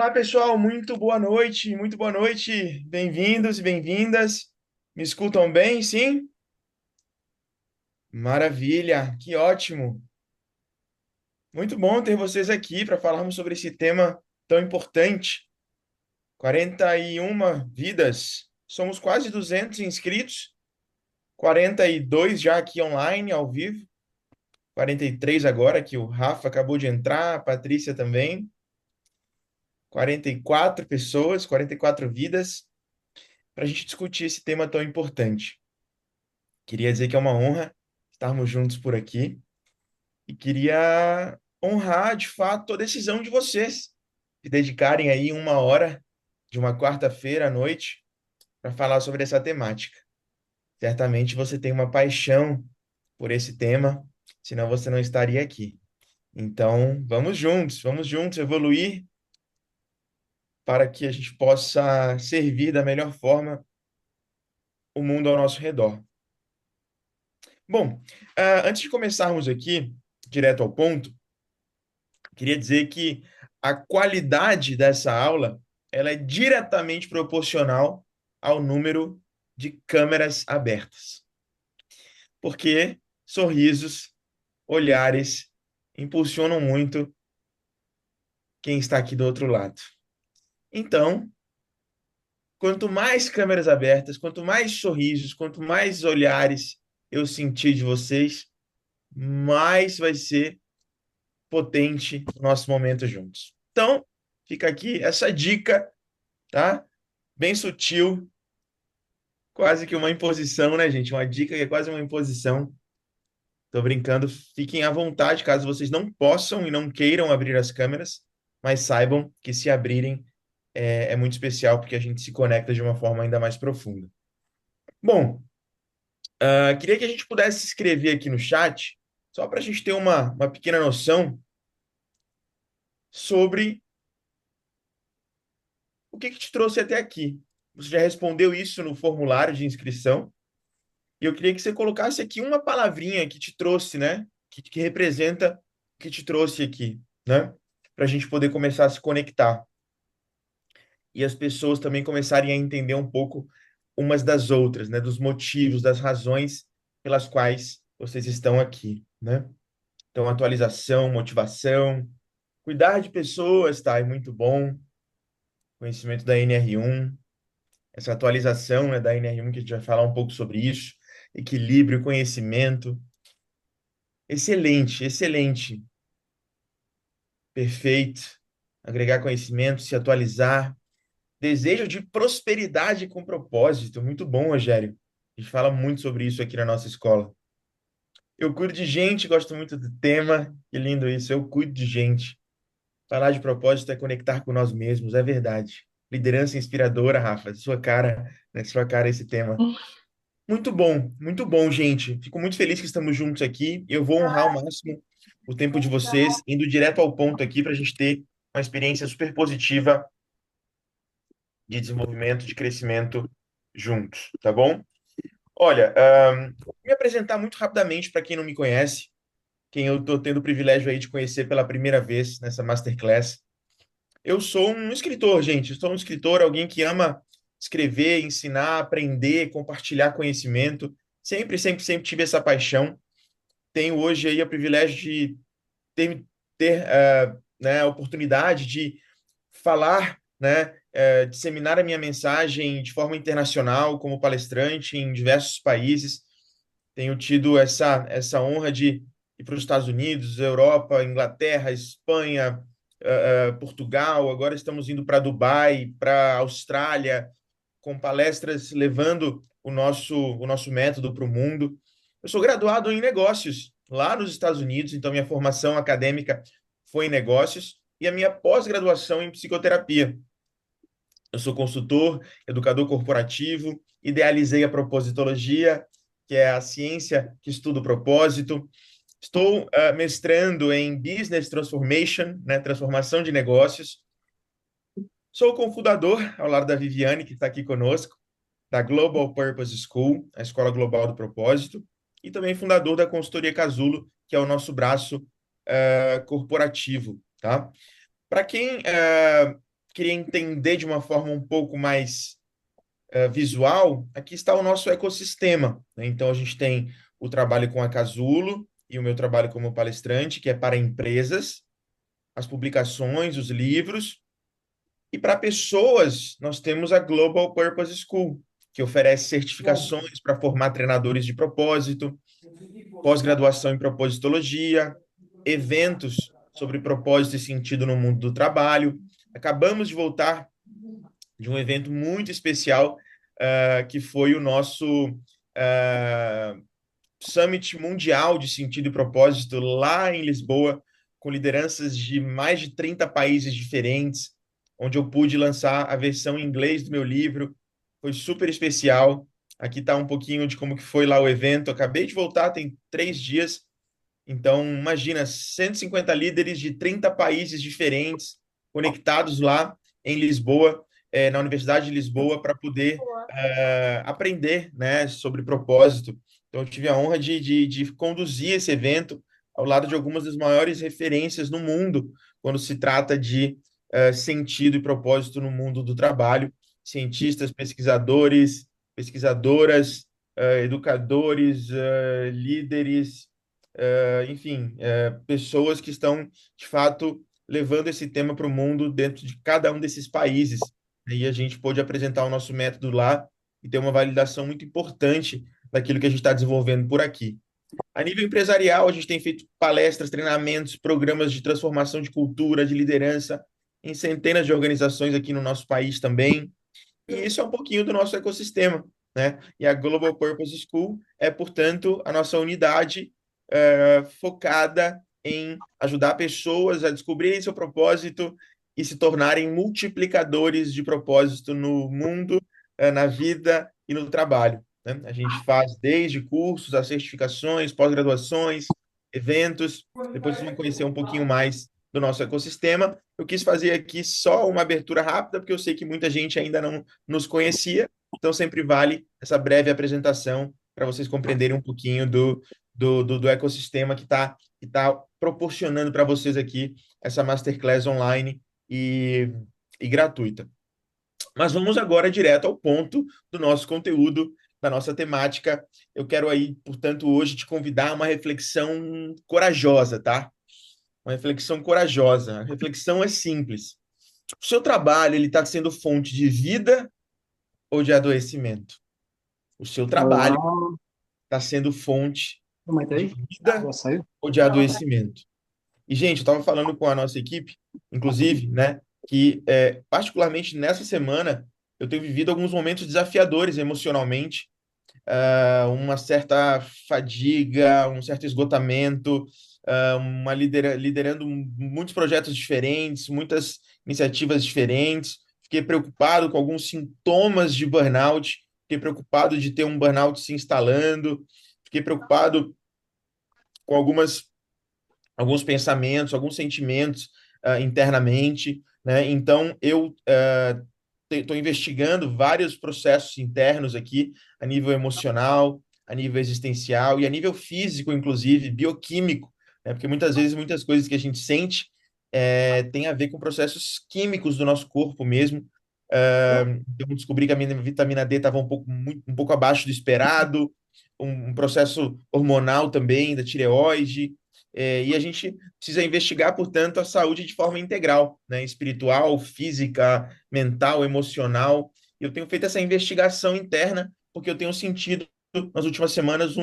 Olá, pessoal, muito boa noite, muito boa noite. Bem-vindos e bem-vindas. Me escutam bem, sim? Maravilha, que ótimo. Muito bom ter vocês aqui para falarmos sobre esse tema tão importante. 41 vidas. Somos quase 200 inscritos, 42 já aqui online, ao vivo. 43 agora, que o Rafa acabou de entrar, a Patrícia também. 44 pessoas, 44 vidas, para a gente discutir esse tema tão importante. Queria dizer que é uma honra estarmos juntos por aqui e queria honrar, de fato, a decisão de vocês de dedicarem aí uma hora de uma quarta-feira à noite para falar sobre essa temática. Certamente você tem uma paixão por esse tema, senão você não estaria aqui. Então, vamos juntos evoluir para que a gente possa servir da melhor forma o mundo ao nosso redor. Bom, antes de começarmos aqui, direto ao ponto, queria dizer que a qualidade dessa aula ela é diretamente proporcional ao número de câmeras abertas. Porque sorrisos, olhares impulsionam muito quem está aqui do outro lado. Então, quanto mais câmeras abertas, quanto mais sorrisos, quanto mais olhares eu sentir de vocês, mais vai ser potente o nosso momento juntos. Então, fica aqui essa dica, tá? Bem sutil, quase que uma imposição, né, gente? Uma dica que é quase uma imposição. Tô brincando, fiquem à vontade caso vocês não possam e não queiram abrir as câmeras, mas saibam que se abrirem é muito especial porque a gente se conecta de uma forma ainda mais profunda. Bom, queria que a gente pudesse escrever aqui no chat, só para a gente ter uma pequena noção sobre o que que te trouxe até aqui. Você já respondeu isso no formulário de inscrição, e eu queria que você colocasse aqui uma palavrinha que te trouxe, né? Que representa o que te trouxe aqui, né? Para a gente poder começar a se conectar. E as pessoas também começarem a entender um pouco umas das outras, né? Dos motivos, das razões pelas quais vocês estão aqui, né? Então, atualização, motivação, cuidar de pessoas, tá? É muito bom. Conhecimento da NR1, essa atualização, né, da NR1, que a gente vai falar um pouco sobre isso. Equilíbrio, conhecimento. Excelente, excelente. Perfeito. Agregar conhecimento, se atualizar. Desejo de prosperidade com propósito. Muito bom, Rogério. A gente fala muito sobre isso aqui na nossa escola. Eu cuido de gente, gosto muito do tema. Que lindo isso. Eu cuido de gente. Falar de propósito é conectar com nós mesmos, é verdade. Liderança inspiradora, Rafa. Sua cara, né? Sua cara esse tema. Muito bom, gente. Fico muito feliz que estamos juntos aqui. Eu vou honrar ao máximo o tempo de vocês, indo direto ao ponto aqui para a gente ter uma experiência super positiva de desenvolvimento, de crescimento juntos, tá bom? Olha, me apresentar muito rapidamente para quem não me conhece, quem eu estou tendo o privilégio aí de conhecer pela primeira vez nessa masterclass. Eu sou um escritor, gente. Eu sou um escritor, alguém que ama escrever, ensinar, aprender, compartilhar conhecimento. Sempre tive essa paixão. Tenho hoje aí o privilégio de ter né, a oportunidade de falar, né, disseminar a minha mensagem de forma internacional como palestrante em diversos países. Tenho tido essa honra de ir para os Estados Unidos, Europa, Inglaterra, Espanha, Portugal. Agora estamos indo para Dubai, para Austrália, com palestras levando o nosso método para o mundo. Eu sou graduado em negócios lá nos Estados Unidos, então minha formação acadêmica foi em negócios e a minha pós-graduação em psicoterapia. Eu sou consultor, educador corporativo, idealizei a propositologia, que é a ciência que estuda o propósito. Estou mestrando em Business Transformation, né, transformação de negócios. Sou o cofundador, ao lado da Viviane, que está aqui conosco, da Global Purpose School, a Escola Global do Propósito, e também fundador da consultoria Casulo, que é o nosso braço corporativo, tá? Para quem queria entender de uma forma um pouco mais visual, aqui está o nosso ecossistema, né? Então, a gente tem o trabalho com a Casulo e o meu trabalho como palestrante, que é para empresas, as publicações, os livros. E para pessoas, nós temos a Global Purpose School, que oferece certificações para formar treinadores de propósito, pós-graduação em propositologia, eventos sobre propósito e sentido no mundo do trabalho. Acabamos de voltar de um evento muito especial, que foi o nosso uh, Summit Mundial de Sentido e Propósito lá em Lisboa, com lideranças de mais de 30 países diferentes, onde eu pude lançar a versão em inglês do meu livro. Foi super especial. Aqui está um pouquinho de como que foi lá o evento. Acabei de voltar, tem 3 dias. Então, imagina, 150 líderes de 30 países diferentes conectados lá em Lisboa, na Universidade de Lisboa, para poder aprender, né, sobre propósito. Então, eu tive a honra de conduzir esse evento ao lado de algumas das maiores referências no mundo quando se trata de sentido e propósito no mundo do trabalho. Cientistas, pesquisadores, pesquisadoras, educadores, líderes, enfim, pessoas que estão, de fato, levando esse tema para o mundo dentro de cada um desses países. E a gente pôde apresentar o nosso método lá e ter uma validação muito importante daquilo que a gente está desenvolvendo por aqui. A nível empresarial, a gente tem feito palestras, treinamentos, programas de transformação de cultura, de liderança em centenas de organizações aqui no nosso país também. E isso é um pouquinho do nosso ecossistema, né? E a Global Purpose School é, portanto, a nossa unidade focada em ajudar pessoas a descobrirem seu propósito e se tornarem multiplicadores de propósito no mundo, na vida e no trabalho, né? A gente faz desde cursos, as certificações, pós-graduações, eventos. Depois vocês vão conhecer um pouquinho mais do nosso ecossistema. Eu quis fazer aqui só uma abertura rápida, porque eu sei que muita gente ainda não nos conhecia, então sempre vale essa breve apresentação para vocês compreenderem um pouquinho do ecossistema que tá proporcionando para vocês aqui essa masterclass online e gratuita. Mas vamos agora direto ao ponto do nosso conteúdo, da nossa temática. Eu quero aí, portanto, hoje te convidar a uma reflexão corajosa, tá? Uma reflexão corajosa. A reflexão é simples. O seu trabalho, ele está sendo fonte de vida ou de adoecimento? O seu trabalho Olá, está sendo fonte como é que tá de aí? vida Já saiu? ou de adoecimento? E, gente, eu estava falando com a nossa equipe, inclusive, né, que particularmente nessa semana eu tenho vivido alguns momentos desafiadores emocionalmente, uma certa fadiga, um certo esgotamento, liderando muitos projetos diferentes, muitas iniciativas diferentes. Fiquei preocupado com alguns sintomas de burnout, fiquei preocupado de ter um burnout se instalando, fiquei preocupado com alguns pensamentos, alguns sentimentos internamente, né? Então, eu estou investigando vários processos internos aqui, a nível emocional, a nível existencial e a nível físico, inclusive, bioquímico, né? Porque muitas vezes, muitas coisas que a gente sente tem a ver com processos químicos do nosso corpo mesmo. Eu descobri que a minha vitamina D estava um pouco abaixo do esperado, um processo hormonal também da tireoide, e a gente precisa investigar, portanto, a saúde de forma integral, né? Espiritual, física, mental, emocional. Eu tenho feito essa investigação interna porque eu tenho sentido nas últimas semanas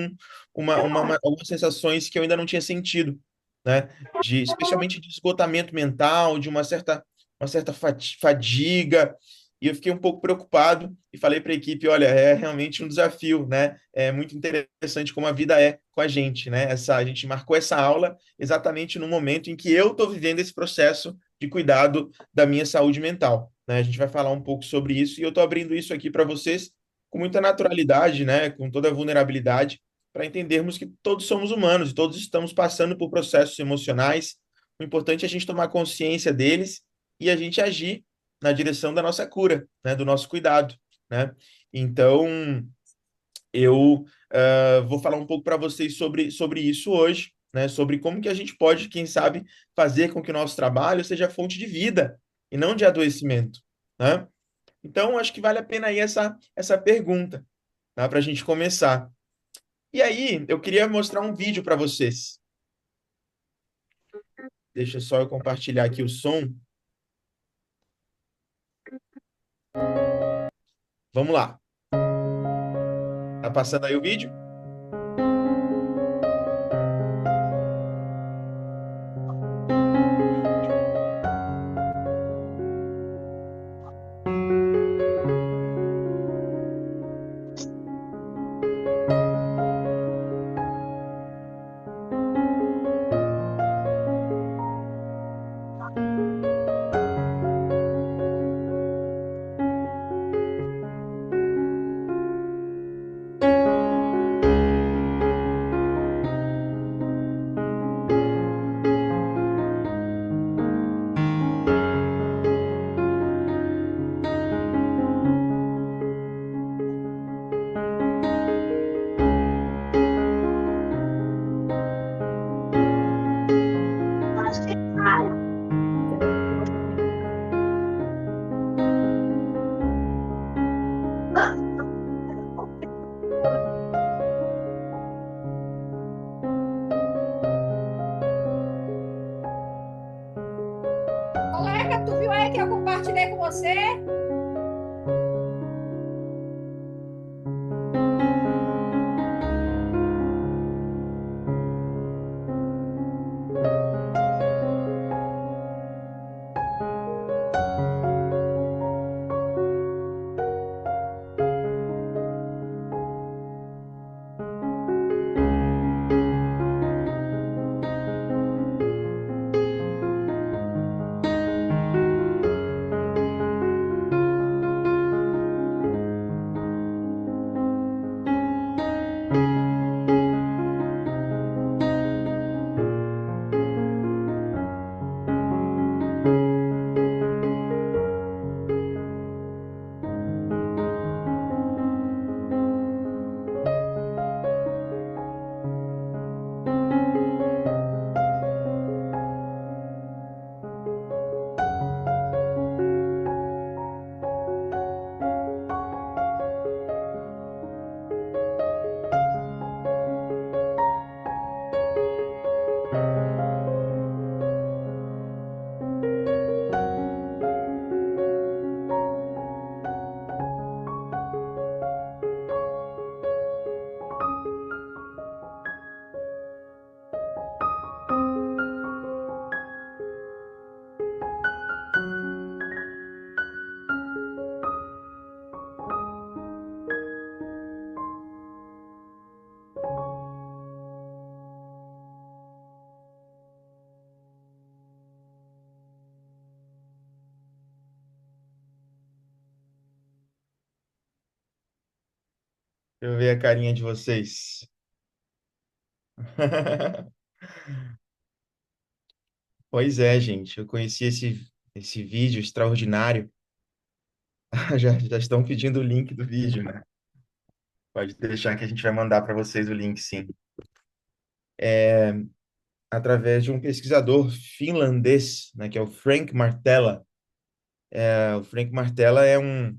algumas sensações que eu ainda não tinha sentido, né? Especialmente de esgotamento mental, de uma certa fadiga. E eu fiquei um pouco preocupado e falei para a equipe, olha, é realmente um desafio, né? É muito interessante como a vida é com a gente, né? A gente marcou essa aula exatamente no momento em que eu estou vivendo esse processo de cuidado da minha saúde mental, né? A gente vai falar um pouco sobre isso e eu estou abrindo isso aqui para vocês com muita naturalidade, né? Com toda a vulnerabilidade, para entendermos que todos somos humanos e todos estamos passando por processos emocionais. O importante é a gente tomar consciência deles e a gente agir na direção da nossa cura, né? Do nosso cuidado, né? Então, eu vou falar um pouco para vocês sobre isso hoje, né? Sobre como que a gente pode, quem sabe, fazer com que o nosso trabalho seja fonte de vida e não de adoecimento, né? Então, acho que vale a pena aí essa pergunta, tá? Para a gente começar. E aí, eu queria mostrar um vídeo para vocês. Deixa só eu compartilhar aqui o som. Vamos lá. Tá passando aí o vídeo? Colega, tu viu aí que eu compartilhei com você? Deixa eu ver a carinha de vocês. Pois é, gente. Eu conheci esse vídeo extraordinário. Já estão pedindo o link do vídeo, né? Pode deixar que a gente vai mandar para vocês o link, sim. Através de um pesquisador finlandês, né, que é o Frank Martella. O Frank Martella é uma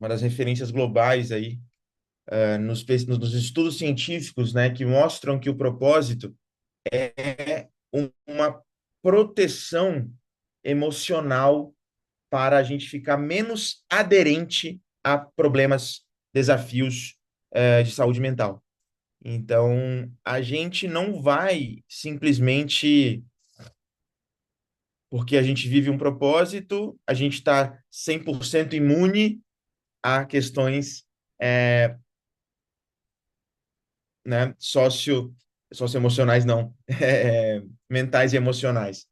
das referências globais aí, nos estudos científicos, né, que mostram que o propósito é uma proteção emocional para a gente ficar menos aderente a problemas, desafios, de saúde mental. Então, a gente não vai simplesmente, porque a gente vive um propósito, a gente está 100% imune a questões, é, né, socioemocionais, não, mentais e emocionais.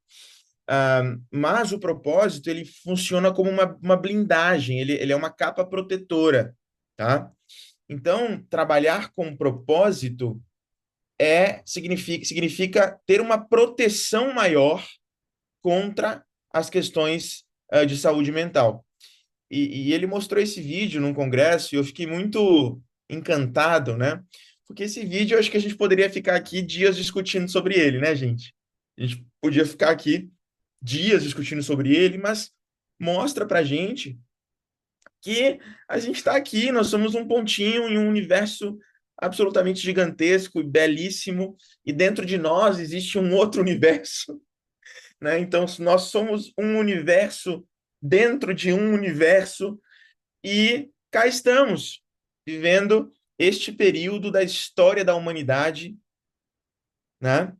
Mas o propósito, ele funciona como uma blindagem, ele é uma capa protetora, tá? Então, trabalhar com propósito significa ter uma proteção maior contra as questões de saúde mental. E ele mostrou esse vídeo num congresso e eu fiquei muito encantado, né? Porque esse vídeo eu acho que a gente poderia ficar aqui dias discutindo sobre ele, né, gente? A gente podia ficar aqui dias discutindo sobre ele, mas mostra para gente que a gente está aqui, nós somos um pontinho em um universo absolutamente gigantesco e belíssimo, e dentro de nós existe um outro universo, né? Então, nós somos um universo dentro de um universo, e cá estamos, vivendo este período da história da humanidade, né?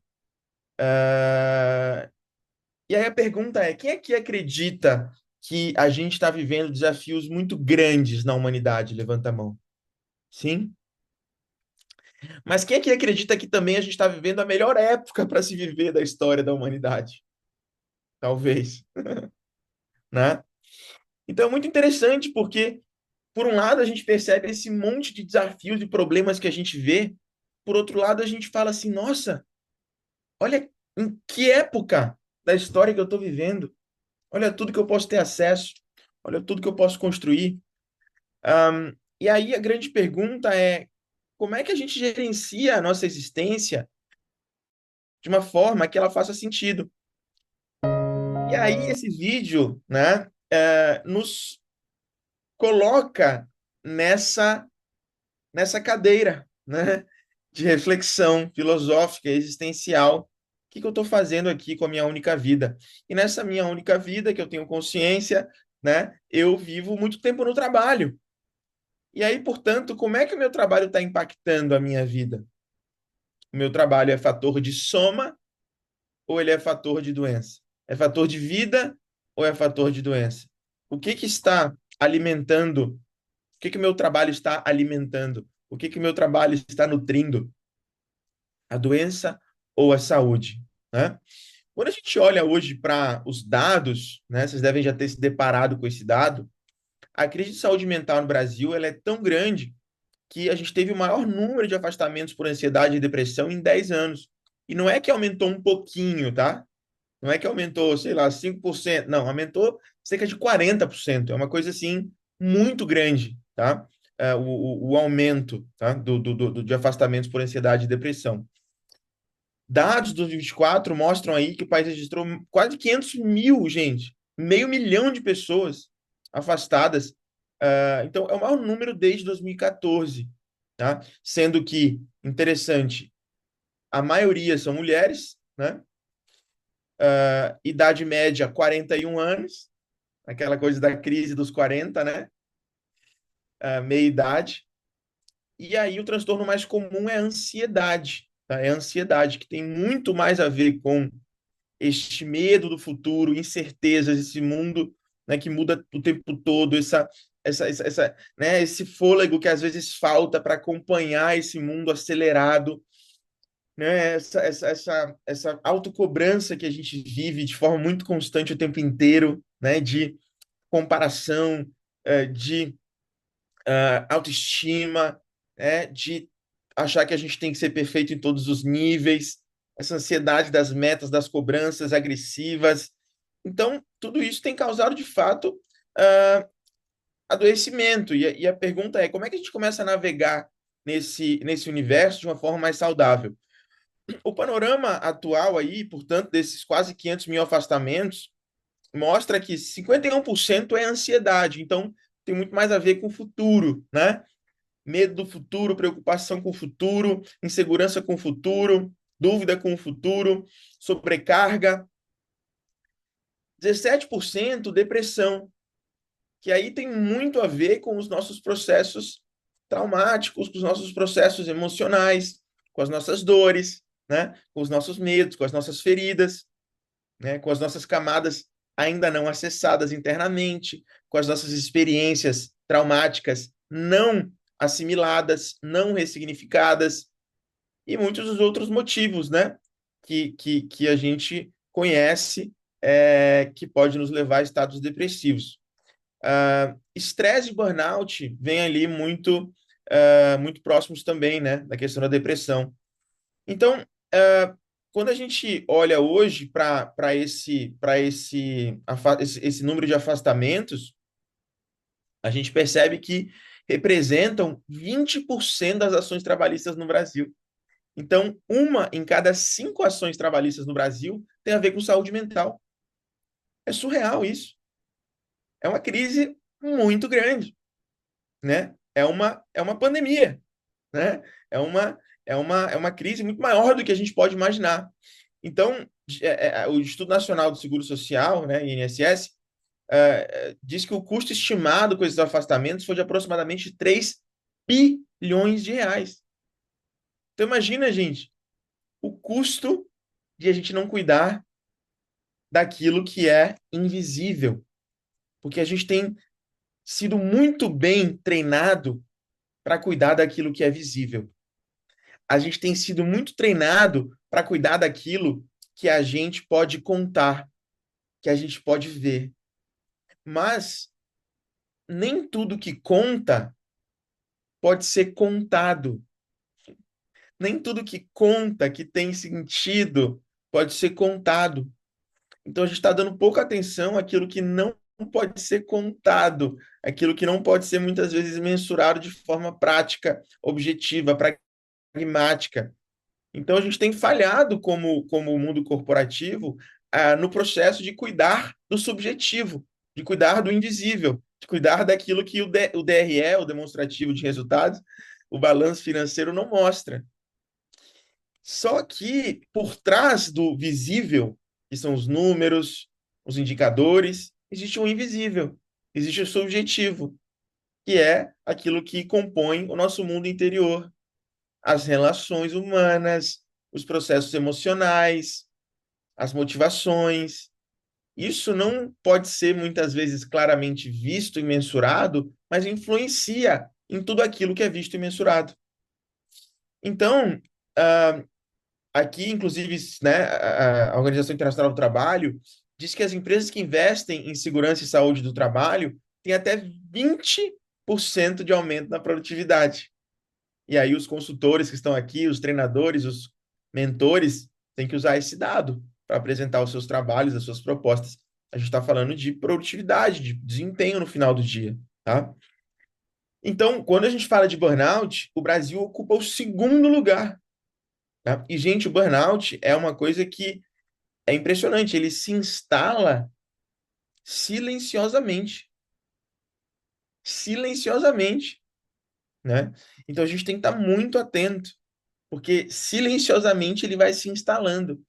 E aí a pergunta é: quem aqui acredita que a gente está vivendo desafios muito grandes na humanidade? Levanta a mão. Sim? Mas quem aqui acredita que também a gente está vivendo a melhor época para se viver da história da humanidade? Talvez, né? Então é muito interessante porque, por um lado, a gente percebe esse monte de desafios e problemas que a gente vê, por outro lado, a gente fala assim: nossa, olha em que época da história que eu estou vivendo, olha tudo que eu posso ter acesso, olha tudo que eu posso construir. E aí a grande pergunta é: como é que a gente gerencia a nossa existência de uma forma que ela faça sentido? E aí esse vídeo, né, nos coloca nessa cadeira, né, de reflexão filosófica, existencial. O que que eu estou fazendo aqui com a minha única vida? E nessa minha única vida, que eu tenho consciência, né, eu vivo muito tempo no trabalho. E aí, portanto, como é que o meu trabalho está impactando a minha vida? O meu trabalho é fator de soma ou ele é fator de doença? É fator de vida ou é fator de doença? O que que está alimentando? O que que o meu trabalho está alimentando? O que que o meu trabalho está nutrindo? A doença ou a saúde, né? Quando a gente olha hoje para os dados, né, vocês devem já ter se deparado com esse dado, a crise de saúde mental no Brasil ela é tão grande que a gente teve o maior número de afastamentos por ansiedade e depressão em 10 anos. E não é que aumentou um pouquinho, tá? Não é que aumentou, sei lá, 5%. Não, aumentou cerca de 40%. É uma coisa, assim, muito grande, tá? O aumento, tá? De afastamentos por ansiedade e depressão. Dados de 2024 mostram aí que o país registrou quase 500 mil, gente. Meio milhão de pessoas afastadas. Então, é o maior número desde 2014, tá? Sendo que, interessante, a maioria são mulheres, né? Idade média 41 anos, aquela coisa da crise dos 40, né? Meia idade. E aí o transtorno mais comum é a ansiedade, tá? É a ansiedade, que tem muito mais a ver com este medo do futuro, incertezas, esse mundo, né, que muda o tempo todo, né, esse fôlego que às vezes falta para acompanhar esse mundo acelerado, né, essa autocobrança que a gente vive de forma muito constante o tempo inteiro, né, de comparação, de autoestima, né, de achar que a gente tem que ser perfeito em todos os níveis, essa ansiedade das metas, das cobranças agressivas. Então, tudo isso tem causado, de fato, adoecimento. E a pergunta é: como é que a gente começa a navegar nesse universo de uma forma mais saudável? O panorama atual aí, portanto, desses quase 500 mil afastamentos, mostra que 51% é ansiedade. Então, tem muito mais a ver com o futuro, né? Medo do futuro, preocupação com o futuro, insegurança com o futuro, dúvida com o futuro, sobrecarga. 17% depressão, que aí tem muito a ver com os nossos processos traumáticos, com os nossos processos emocionais, com as nossas dores, né? Com os nossos medos, com as nossas feridas, né? Com as nossas camadas ainda não acessadas internamente, com as nossas experiências traumáticas não assimiladas, não ressignificadas, e muitos dos outros motivos, né? Que a gente conhece, que pode nos levar a estados depressivos. Estresse e burnout vêm ali muito próximos também, né? Da questão da depressão. Então, quando a gente olha hoje para esse número de afastamentos, a gente percebe que representam 20% das ações trabalhistas no Brasil. Então, uma em cada 5 ações trabalhistas no Brasil tem a ver com saúde mental. É surreal isso. É uma crise muito grande, né? É uma pandemia, né? É uma, é uma crise muito maior do que a gente pode imaginar. Então, o Instituto Nacional do Seguro Social, né, INSS, diz que o custo estimado com esses afastamentos foi de aproximadamente 3 bilhões de reais. Então, imagina, gente, o custo de a gente não cuidar daquilo que é invisível, porque a gente tem sido muito bem treinado para cuidar daquilo que é visível. A gente tem sido muito treinado para cuidar daquilo que a gente pode contar, que a gente pode ver. Mas nem tudo que conta pode ser contado. Nem tudo que conta, que tem sentido, pode ser contado. Então a gente está dando pouca atenção àquilo que não pode ser contado, aquilo que não pode ser muitas vezes mensurado de forma prática, objetiva, pragmática. Então a gente tem falhado como mundo corporativo no processo de cuidar do subjetivo, de cuidar do invisível, de cuidar daquilo que o DRE, o demonstrativo de resultados, o balanço financeiro não mostra. Só que por trás do visível, que são os números, os indicadores, existe o invisível, existe o subjetivo, que é aquilo que compõe o nosso mundo interior, as relações humanas, os processos emocionais, as motivações. Isso não pode ser muitas vezes claramente visto e mensurado, mas influencia em tudo aquilo que é visto e mensurado. Então, uh, aqui, inclusive, né, a Organização Internacional do Trabalho diz que as empresas que investem em segurança e saúde do trabalho têm até 20% de aumento na produtividade. E aí os consultores que estão aqui, os treinadores, os mentores, têm que usar esse dado para apresentar os seus trabalhos, as suas propostas. A gente está falando de produtividade, de desempenho no final do dia, tá? Então, quando a gente fala de burnout, o Brasil ocupa o segundo lugar, tá? E, gente, o burnout é uma coisa que é impressionante, ele se instala silenciosamente, silenciosamente, né? Então a gente tem que estar muito atento, porque silenciosamente ele vai se instalando.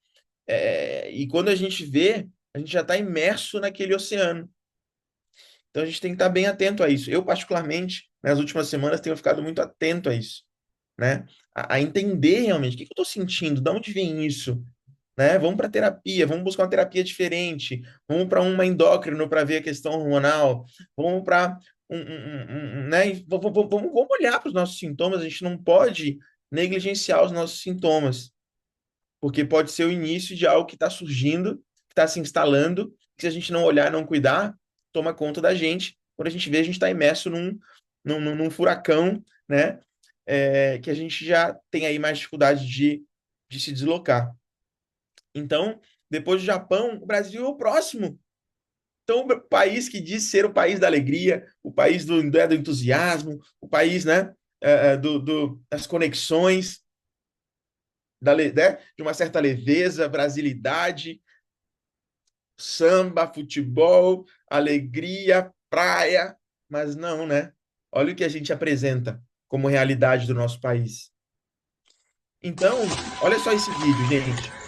E quando a gente vê, a gente já está imerso naquele oceano. Então a gente tem que estar bem atento a isso. Eu, particularmente, nas últimas semanas, tenho ficado muito atento a isso, né? A entender realmente o que que eu estou sentindo, de onde vem isso, né? Vamos para terapia, vamos buscar uma terapia diferente, vamos para uma endócrino para ver a questão hormonal, vamos para né? Vamos olhar para os nossos sintomas, a gente não pode negligenciar os nossos sintomas, porque pode ser o início de algo que está surgindo, que está se instalando, que se a gente não olhar, não cuidar, toma conta da gente. Quando a gente vê, a gente está imerso num furacão, né? Que a gente já tem aí mais dificuldade de se deslocar. Então, depois do Japão, o Brasil é o próximo. Então, o país que diz ser o país da alegria, o país do entusiasmo, o país, né, das conexões, né, de uma certa leveza, brasilidade, samba, futebol, alegria, praia, mas não, né? Olha o que a gente apresenta como realidade do nosso país. Então, olha só esse vídeo, gente.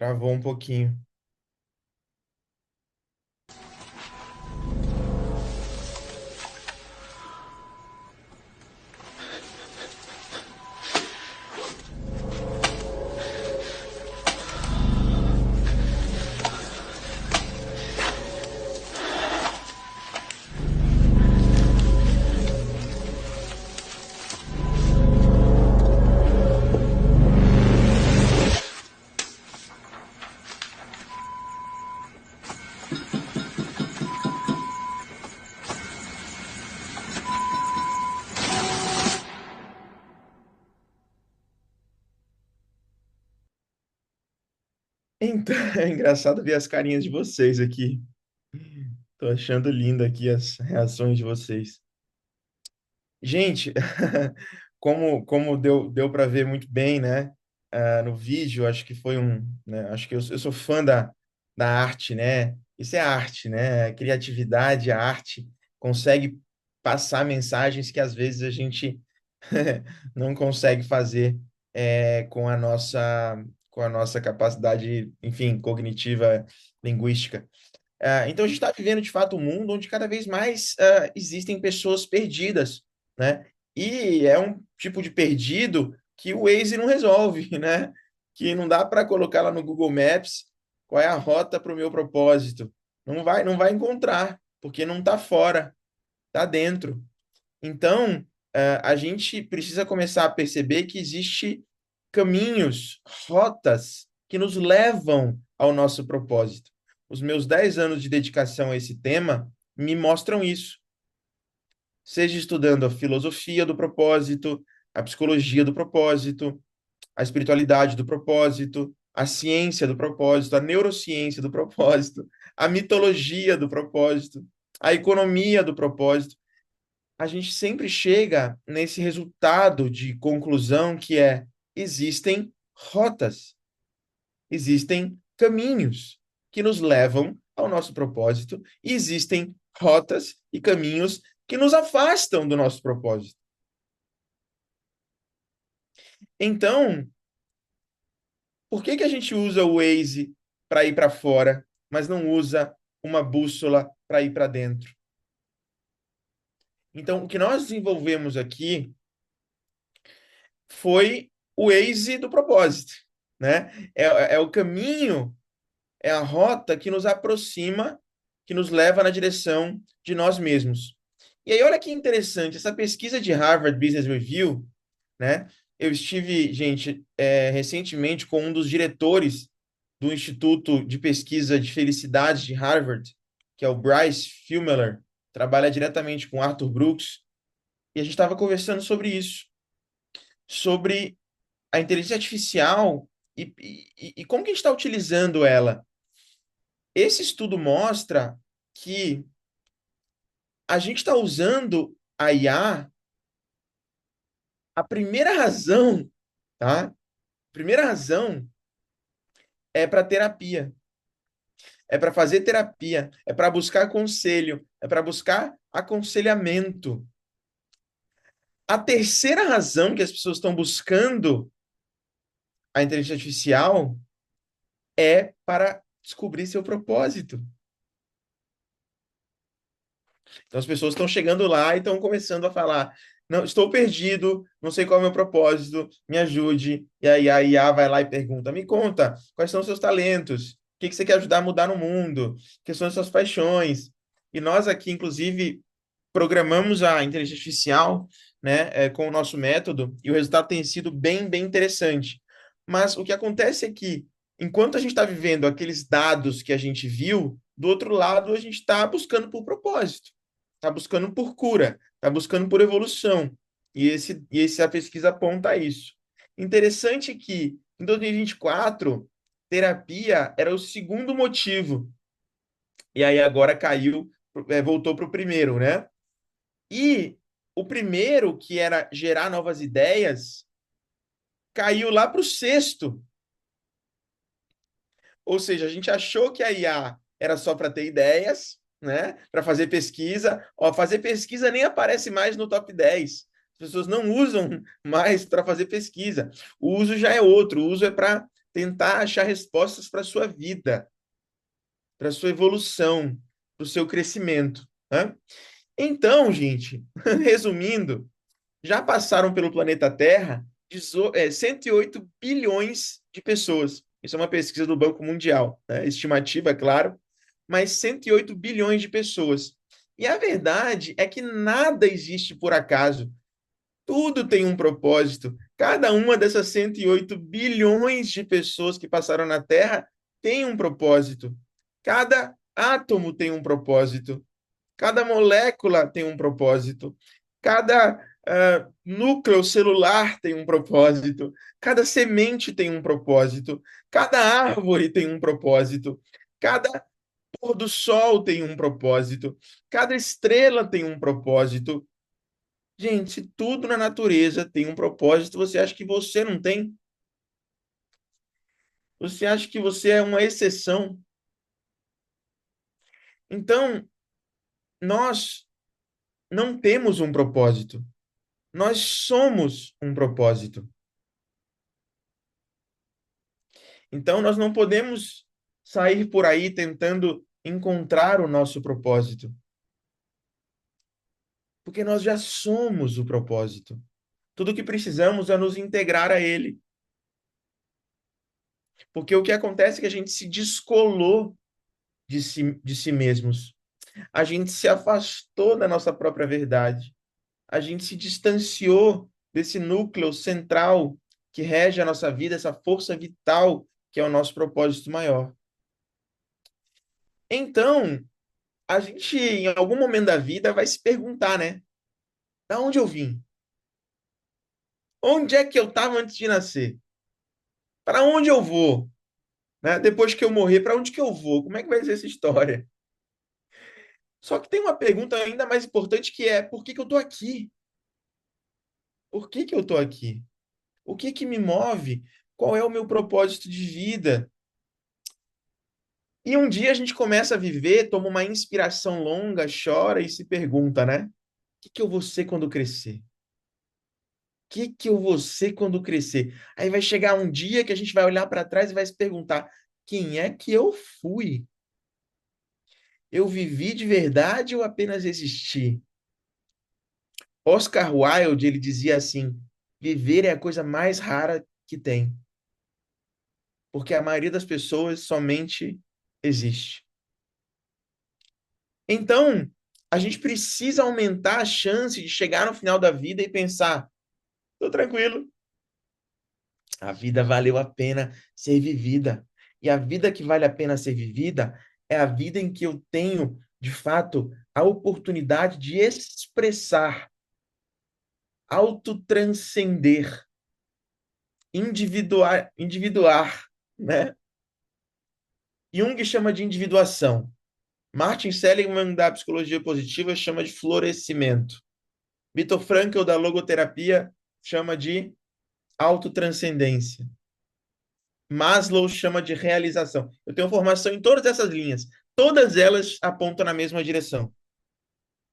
Travou um pouquinho. Então, é engraçado ver as carinhas de vocês aqui. Tô achando lindo aqui as reações de vocês. Gente, como deu para ver muito bem, né? No vídeo, acho que foi né, acho que eu sou fã da arte, né? Isso é arte, né? A criatividade, a arte consegue passar mensagens que às vezes a gente não consegue fazer com a nossa capacidade, enfim, cognitiva, linguística. Então, a gente está vivendo, de fato, um mundo onde cada vez mais existem pessoas perdidas, né? E é um tipo de perdido que o Waze não resolve, né? Que não dá para colocar lá no Google Maps qual é a rota para o meu propósito. Não vai encontrar, porque não está fora, está dentro. Então, a gente precisa começar a perceber que existe caminhos, rotas que nos levam ao nosso propósito. Os meus 10 anos de dedicação a esse tema me mostram isso. Seja estudando a filosofia do propósito, a psicologia do propósito, a espiritualidade do propósito, a ciência do propósito, a neurociência do propósito, a mitologia do propósito, a economia do propósito, a gente sempre chega nesse resultado de conclusão que é: existem rotas, existem caminhos que nos levam ao nosso propósito, e existem rotas e caminhos que nos afastam do nosso propósito. Então, por que que a gente usa o Waze para ir para fora, mas não usa uma bússola para ir para dentro? Então, o que nós desenvolvemos aqui foi o Waze do propósito, né? É o caminho, é a rota que nos aproxima, que nos leva na direção de nós mesmos. E aí, olha que interessante, essa pesquisa de Harvard Business Review, né? Eu estive, gente, recentemente com um dos diretores do Instituto de Pesquisa de Felicidade de Harvard, que é o Bryce Fielder, trabalha diretamente com Arthur Brooks, e a gente estava conversando sobre isso, sobre a inteligência artificial e como que a gente está utilizando ela. Esse estudo mostra que a gente está usando a IA, a primeira razão, tá? A primeira razão é para terapia, é para fazer terapia, é para buscar conselho, é para buscar aconselhamento. A terceira razão que as pessoas estão buscando a inteligência artificial é para descobrir seu propósito. Então as pessoas estão chegando lá e estão começando a falar: não, estou perdido, não sei qual é o meu propósito, me ajude. E aí a IA vai lá e pergunta: me conta, quais são os seus talentos? O que que você quer ajudar a mudar no mundo? Quais são as suas paixões? E nós aqui, inclusive, programamos a inteligência artificial, né, com o nosso método, e o resultado tem sido bem interessante. Mas o que acontece é que, enquanto a gente está vivendo aqueles dados que a gente viu, do outro lado, a gente está buscando por propósito, está buscando por cura, está buscando por evolução. A pesquisa aponta isso. Interessante que, em 2024, terapia era o segundo motivo. E aí agora caiu, voltou para o primeiro, né? E o primeiro, que era gerar novas ideias, caiu lá para o sexto. Ou seja, a gente achou que a IA era só para ter ideias, né? Para fazer pesquisa. Ó, fazer pesquisa nem aparece mais no top 10. As pessoas não usam mais para fazer pesquisa. O uso já é outro. O uso é para tentar achar respostas para a sua vida, para a sua evolução, para o seu crescimento, né? Então, gente, resumindo, já passaram pelo planeta Terra 108 bilhões de pessoas. Isso é uma pesquisa do Banco Mundial, né? Estimativa, é claro, mas 108 bilhões de pessoas. E a verdade é que nada existe por acaso. Tudo tem um propósito. Cada uma dessas 108 bilhões de pessoas que passaram na Terra tem um propósito. Cada átomo tem um propósito. Cada molécula tem um propósito. Cada núcleo celular tem um propósito. Cada semente tem um propósito. Cada árvore tem um propósito. Cada pôr do sol tem um propósito. Cada estrela tem um propósito. Gente, se tudo na natureza tem um propósito, você acha que você não tem? Você acha que você é uma exceção? Então, nós não temos um propósito. Nós somos um propósito. Então, nós não podemos sair por aí tentando encontrar o nosso propósito, porque nós já somos o propósito. Tudo o que precisamos é nos integrar a ele. Porque o que acontece é que a gente se descolou de si mesmos. A gente se afastou da nossa própria verdade. A gente se distanciou desse núcleo central que rege a nossa vida, essa força vital que é o nosso propósito maior. Então, a gente, em algum momento da vida, vai se perguntar, né? Da onde eu vim? Onde é que eu estava antes de nascer? Para onde eu vou? Né? Depois que eu morrer, para onde que eu vou? Como é que vai ser essa história? Só que tem uma pergunta ainda mais importante que é: por que que eu estou aqui? Por que que eu estou aqui? O que que me move? Qual é o meu propósito de vida? E um dia a gente começa a viver, toma uma inspiração longa, chora e se pergunta, né? O que que eu vou ser quando crescer? Que eu vou ser quando crescer? Aí vai chegar um dia que a gente vai olhar para trás e vai se perguntar: quem é que eu fui? Eu vivi de verdade ou apenas existi? Oscar Wilde, ele dizia assim: viver é a coisa mais rara que tem, porque a maioria das pessoas somente existe. Então, a gente precisa aumentar a chance de chegar no final da vida e pensar: tô tranquilo, a vida valeu a pena ser vivida. E a vida que vale a pena ser vivida é a vida em que eu tenho, de fato, a oportunidade de expressar, autotranscender, individuar, né? Jung chama de individuação. Martin Seligman, da psicologia positiva, chama de florescimento. Viktor Frankl, da logoterapia, chama de autotranscendência. Maslow chama de realização. Eu tenho formação em todas essas linhas. Todas elas apontam na mesma direção.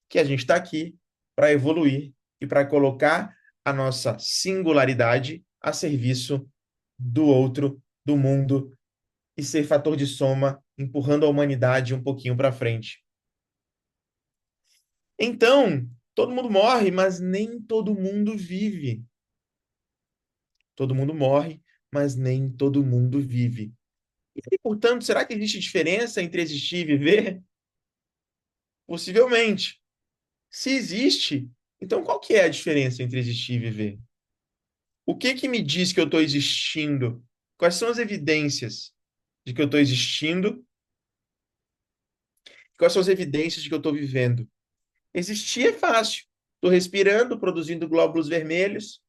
Que a gente está aqui para evoluir e para colocar a nossa singularidade a serviço do outro, do mundo, e ser fator de soma, empurrando a humanidade um pouquinho para frente. Então, todo mundo morre, mas nem todo mundo vive. Todo mundo morre, mas nem todo mundo vive. E, portanto, será que existe diferença entre existir e viver? Possivelmente. Se existe, então qual que é a diferença entre existir e viver? O que que me diz que eu estou existindo? Quais são as evidências de que eu estou existindo? Quais são as evidências de que eu estou vivendo? Existir é fácil. Estou respirando, produzindo glóbulos vermelhos,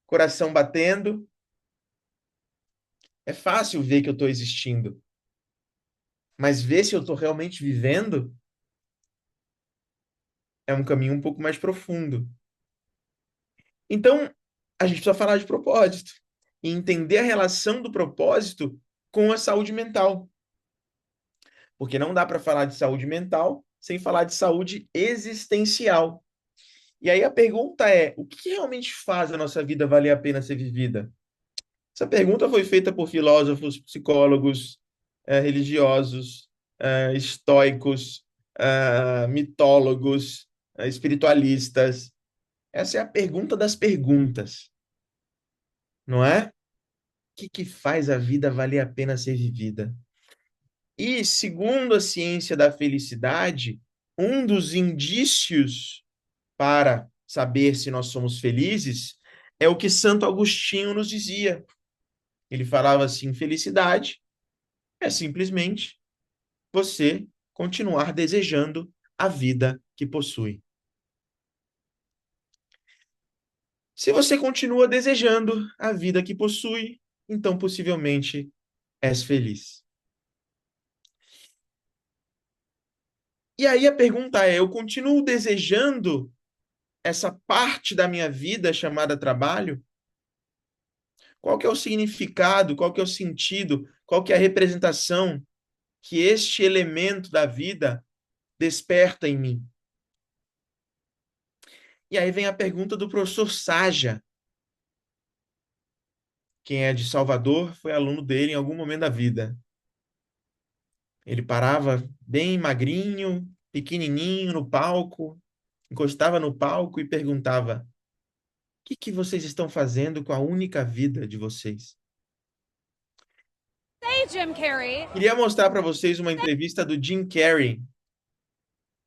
coração batendo. É fácil ver que eu estou existindo. Mas ver se eu estou realmente vivendo é um caminho um pouco mais profundo. Então, a gente precisa falar de propósito e entender a relação do propósito com a saúde mental. Porque não dá para falar de saúde mental sem falar de saúde existencial. E aí a pergunta é: o que realmente faz a nossa vida valer a pena ser vivida? Essa pergunta foi feita por filósofos, psicólogos, religiosos, estoicos, mitólogos, espiritualistas. Essa é a pergunta das perguntas, não é? O que faz a vida valer a pena ser vivida? E, segundo a ciência da felicidade, um dos indícios para saber se nós somos felizes é o que Santo Agostinho nos dizia. Ele falava assim: felicidade é simplesmente você continuar desejando a vida que possui. Se você continua desejando a vida que possui, então possivelmente és feliz. E aí a pergunta é: eu continuo desejando essa parte da minha vida chamada trabalho? Qual que é o significado, qual que é o sentido, qual que é a representação que este elemento da vida desperta em mim? E aí vem a pergunta do professor Saja. Quem é de Salvador foi aluno dele em algum momento da vida. Ele parava bem magrinho, pequenininho no palco, encostava no palco e perguntava: o que vocês estão fazendo com a única vida de vocês? Say, Jim Carrey. Queria mostrar para vocês uma entrevista do Jim Carrey,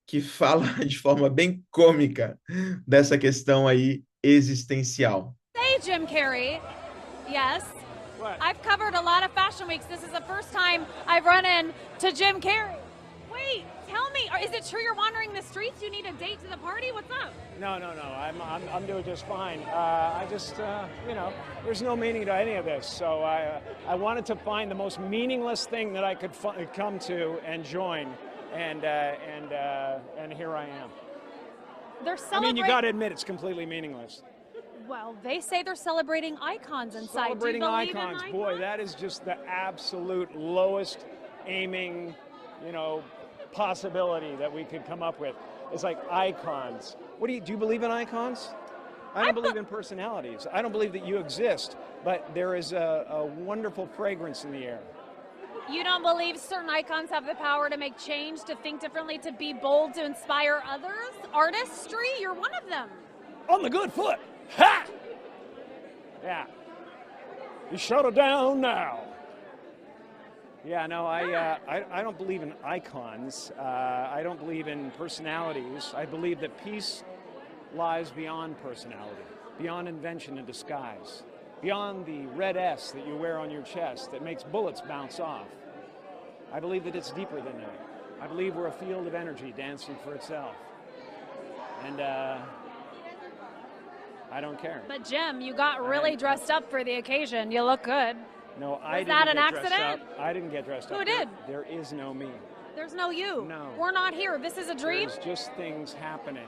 que fala de forma bem cômica dessa questão aí existencial. Say, Jim Carrey. Yes. What? I've covered a lot of fashion weeks. This is the first time I've run into Jim Carrey. Wait, tell me, is it true you're wandering the streets? You need a date to the party? What's up? No. I'm doing just fine. I just, there's no meaning to any of this. So I wanted to find the most meaningless thing that I could come to and join, and here I am. They're I mean, celebrating. you got to admit it's completely meaningless. Well, they say they're celebrating icons inside. Celebrating Do you believe icons, in boy, icons? that is just the absolute lowest aiming, possibility that we could come up with. It's like icons. Do you believe in icons? I don't believe in personalities. I don't believe that you exist, but there is a wonderful fragrance in the air. You don't believe certain icons have the power to make change, to think differently, to be bold, to inspire others? Artistry, you're one of them. On the good foot. Ha! Yeah. You shut it down now. Yeah, no, I don't believe in icons. I don't believe in personalities. I believe that peace lies beyond personality, beyond invention and disguise, beyond the red S that you wear on your chest that makes bullets bounce off. I believe that it's deeper than that. I believe we're a field of energy dancing for itself. And I don't care. But Jim, you got really dressed up for the occasion. You look good. No, I Was that didn't an get dressed accident? up. I didn't get dressed up. Who did? There is no me. There's no you. No. We're not here. This is a dream. There's just things happening.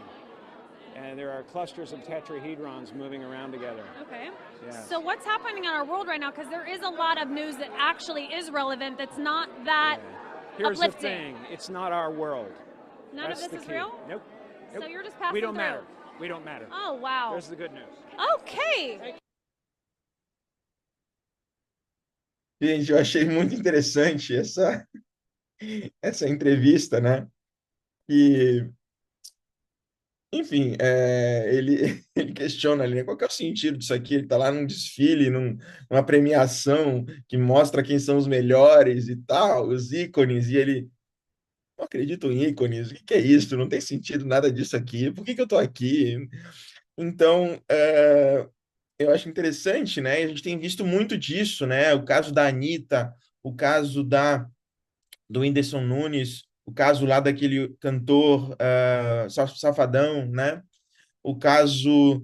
And there are clusters of tetrahedrons moving around together. Okay. Yes. So what's happening in our world right now? Because there is a lot of news that actually is relevant that's not that Here's uplifting. the thing. It's not our world. None That's of the this is key. real? Nope. So you're just passing We don't through. matter. We don't matter. Oh, wow. There's the good news. Okay. Gente, eu achei muito interessante essa entrevista, né? E, enfim, ele questiona ali, né? Qual que é o sentido disso aqui? Ele está lá num desfile, numa premiação que mostra quem são os melhores e tal, os ícones, e ele não acredito em ícones, o que é isso? Não tem sentido nada disso aqui, por que eu estou aqui? Então, eu acho interessante, né? A gente tem visto muito disso, né? O caso da Anitta, o caso do Whindersson Nunes, o caso lá daquele cantor Safadão, né? O caso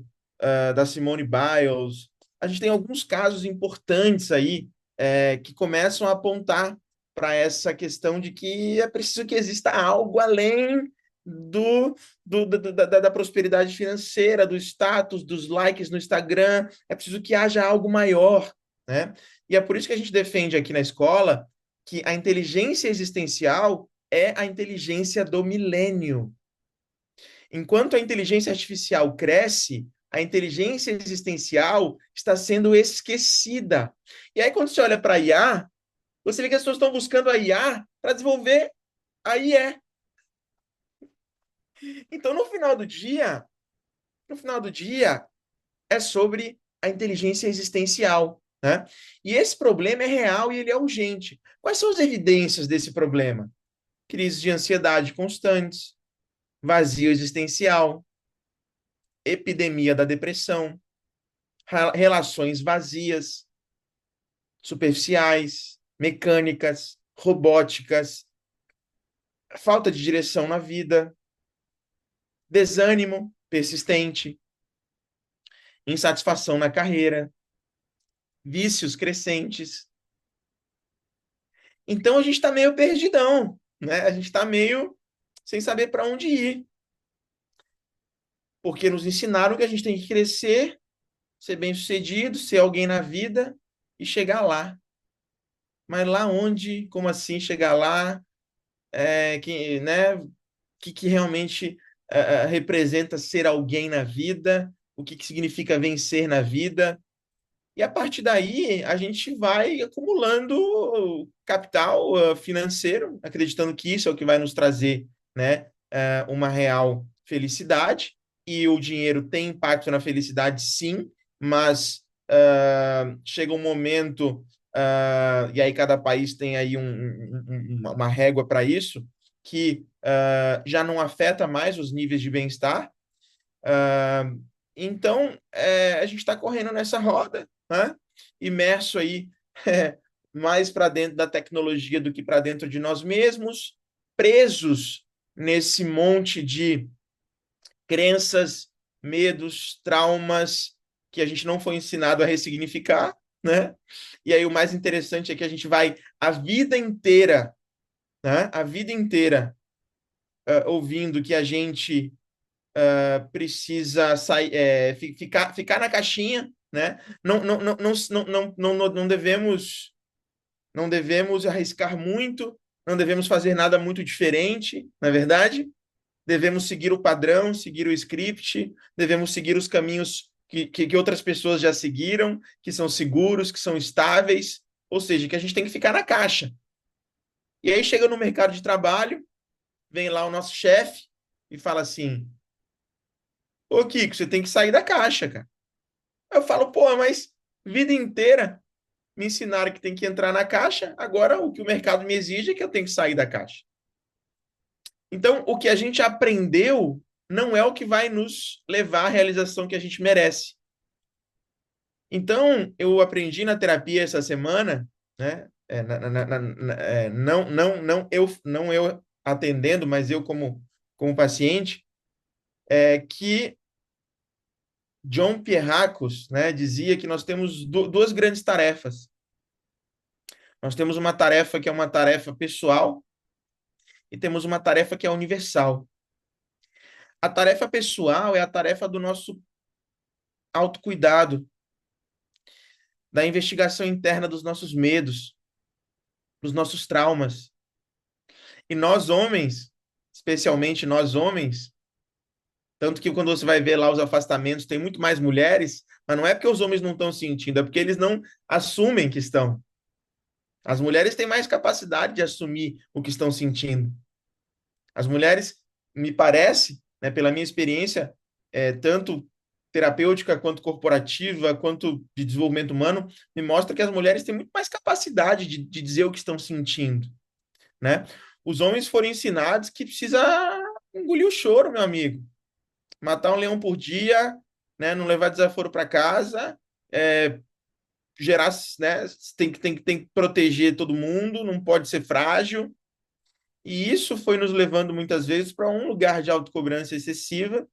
da Simone Biles. A gente tem alguns casos importantes aí que começam a apontar para essa questão de que é preciso que exista algo além da prosperidade financeira, do status, dos likes no Instagram. É preciso que haja algo maior, né? E é por isso que a gente defende aqui na escola que a inteligência existencial é a inteligência do milênio. Enquanto a inteligência artificial cresce, a inteligência existencial está sendo esquecida. E aí, quando você olha para a IA, você vê que as pessoas estão buscando a IA para desenvolver a IE. Então, no final do dia, é sobre a inteligência existencial, né? E esse problema é real e ele é urgente. Quais são as evidências desse problema? Crises de ansiedade constantes, vazio existencial, epidemia da depressão, relações vazias, superficiais, mecânicas, robóticas, falta de direção na vida, desânimo persistente, insatisfação na carreira, vícios crescentes. Então a gente está meio perdidão, né? A gente está meio sem saber para onde ir. Porque nos ensinaram que a gente tem que crescer, ser bem-sucedido, ser alguém na vida e chegar lá. Mas lá onde? Como assim chegar lá? Né? Que realmente representa ser alguém na vida? O que significa vencer na vida? E a partir daí, a gente vai acumulando capital financeiro, acreditando que isso é o que vai nos trazer, né, uma real felicidade. E o dinheiro tem impacto na felicidade, sim, mas chega um momento, e aí cada país tem aí uma régua para isso, que já não afeta mais os níveis de bem-estar. Então, a gente está correndo nessa roda, né? Imerso aí mais para dentro da tecnologia do que para dentro de nós mesmos, presos nesse monte de crenças, medos, traumas que a gente não foi ensinado a ressignificar, né? E aí o mais interessante é que a gente vai a vida inteira, né? A vida inteira ouvindo que a gente precisa sair, ficar na caixinha, né? Não devemos arriscar muito, não devemos fazer nada muito diferente, na é verdade. Devemos seguir o padrão, seguir o script, devemos seguir os caminhos que outras pessoas já seguiram, que são seguros, que são estáveis, ou seja, que a gente tem que ficar na caixa. E aí chega no mercado de trabalho, vem lá o nosso chefe e fala assim: Ô, Kiko, você tem que sair da caixa, cara. Eu falo, pô, mas vida inteira me ensinaram que tem que entrar na caixa, agora o que o mercado me exige é que eu tenho que sair da caixa. Então, o que a gente aprendeu não é o que vai nos levar à realização que a gente merece. Então, eu aprendi na terapia essa semana, né? Não eu atendendo, mas eu como paciente, que John Pierracos, né, dizia que nós temos duas grandes tarefas. Nós temos uma tarefa que é uma tarefa pessoal e temos uma tarefa que é universal. A tarefa pessoal é a tarefa do nosso autocuidado, da investigação interna dos nossos medos, dos nossos traumas. E nós homens, especialmente nós homens, tanto que quando você vai ver lá os afastamentos, tem muito mais mulheres, mas não é porque os homens não estão sentindo, é porque eles não assumem que estão. As mulheres têm mais capacidade de assumir o que estão sentindo. As mulheres, me parece, né, pela minha experiência, tanto terapêutica, quanto corporativa, quanto de desenvolvimento humano, me mostra que as mulheres têm muito mais capacidade de dizer o que estão sentindo, né? Os homens foram ensinados que precisa engolir o choro, meu amigo. Matar um leão por dia, né? Não levar desaforo para casa, gerar, né? Tem que proteger todo mundo, não pode ser frágil. E isso foi nos levando muitas vezes para um lugar de autocobrança excessiva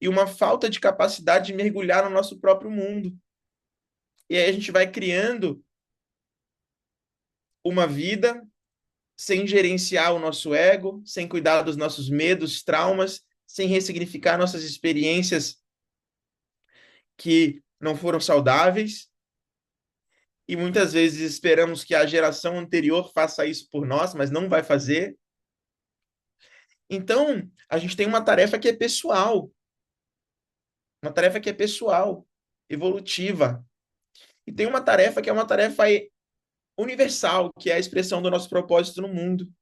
e uma falta de capacidade de mergulhar no nosso próprio mundo. E aí a gente vai criando uma vida sem gerenciar o nosso ego, sem cuidar dos nossos medos, traumas, sem ressignificar nossas experiências que não foram saudáveis. E muitas vezes esperamos que a geração anterior faça isso por nós, mas não vai fazer. Então, a gente tem uma tarefa que é pessoal, uma tarefa que é pessoal, evolutiva. E tem uma tarefa que é uma tarefa universal, que é a expressão do nosso propósito no mundo,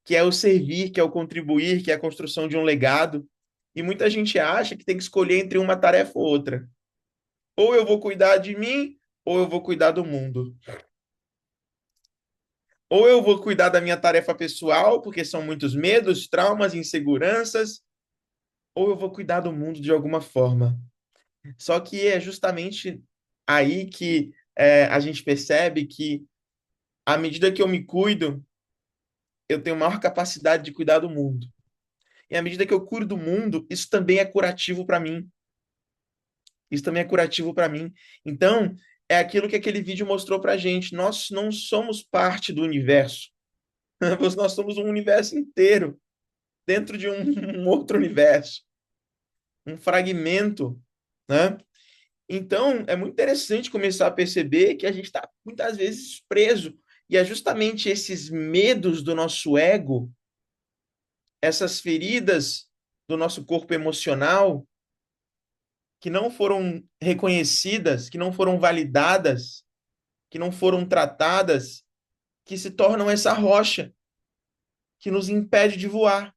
que é o servir, que é o contribuir, que é a construção de um legado. E muita gente acha que tem que escolher entre uma tarefa ou outra. Ou eu vou cuidar de mim, ou eu vou cuidar do mundo. Ou eu vou cuidar da minha tarefa pessoal, porque são muitos medos, traumas, inseguranças, ou eu vou cuidar do mundo de alguma forma. Só que é justamente aí que a gente percebe que, à medida que eu me cuido, eu tenho maior capacidade de cuidar do mundo. E à medida que eu cuido do mundo, isso também é curativo para mim. Isso também é curativo para mim. Então, é aquilo que aquele vídeo mostrou para a gente. Nós não somos parte do universo. Nós somos um universo inteiro dentro de um outro universo, um fragmento, né? Então, é muito interessante começar a perceber que a gente está muitas vezes preso. E é justamente esses medos do nosso ego, essas feridas do nosso corpo emocional, que não foram reconhecidas, que não foram validadas, que não foram tratadas, que se tornam essa rocha que nos impede de voar,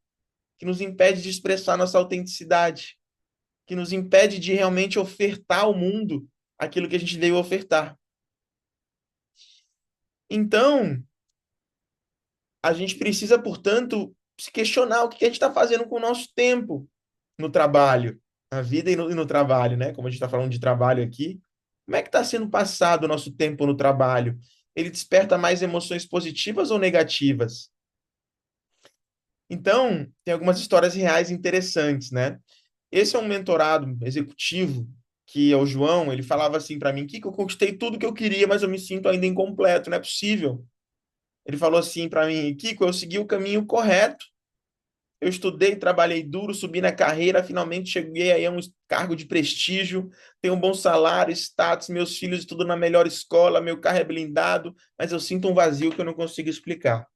que nos impede de expressar nossa autenticidade, que nos impede de realmente ofertar ao mundo aquilo que a gente veio ofertar. Então, a gente precisa, portanto, se questionar o que a gente está fazendo com o nosso tempo no trabalho, na vida e no trabalho, né? Como a gente está falando de trabalho aqui, como é que está sendo passado o nosso tempo no trabalho? Ele desperta mais emoções positivas ou negativas? Então, tem algumas histórias reais interessantes, né? Esse é um mentorado executivo que é o João, ele falava assim para mim, que eu conquistei tudo que eu queria, mas eu me sinto ainda incompleto, não é possível. Ele falou assim para mim, Kiko, eu segui o caminho correto. Eu estudei, trabalhei duro, subi na carreira, finalmente cheguei aí a um cargo de prestígio, tenho um bom salário, status, meus filhos estudam na melhor escola, meu carro é blindado, mas eu sinto um vazio que eu não consigo explicar.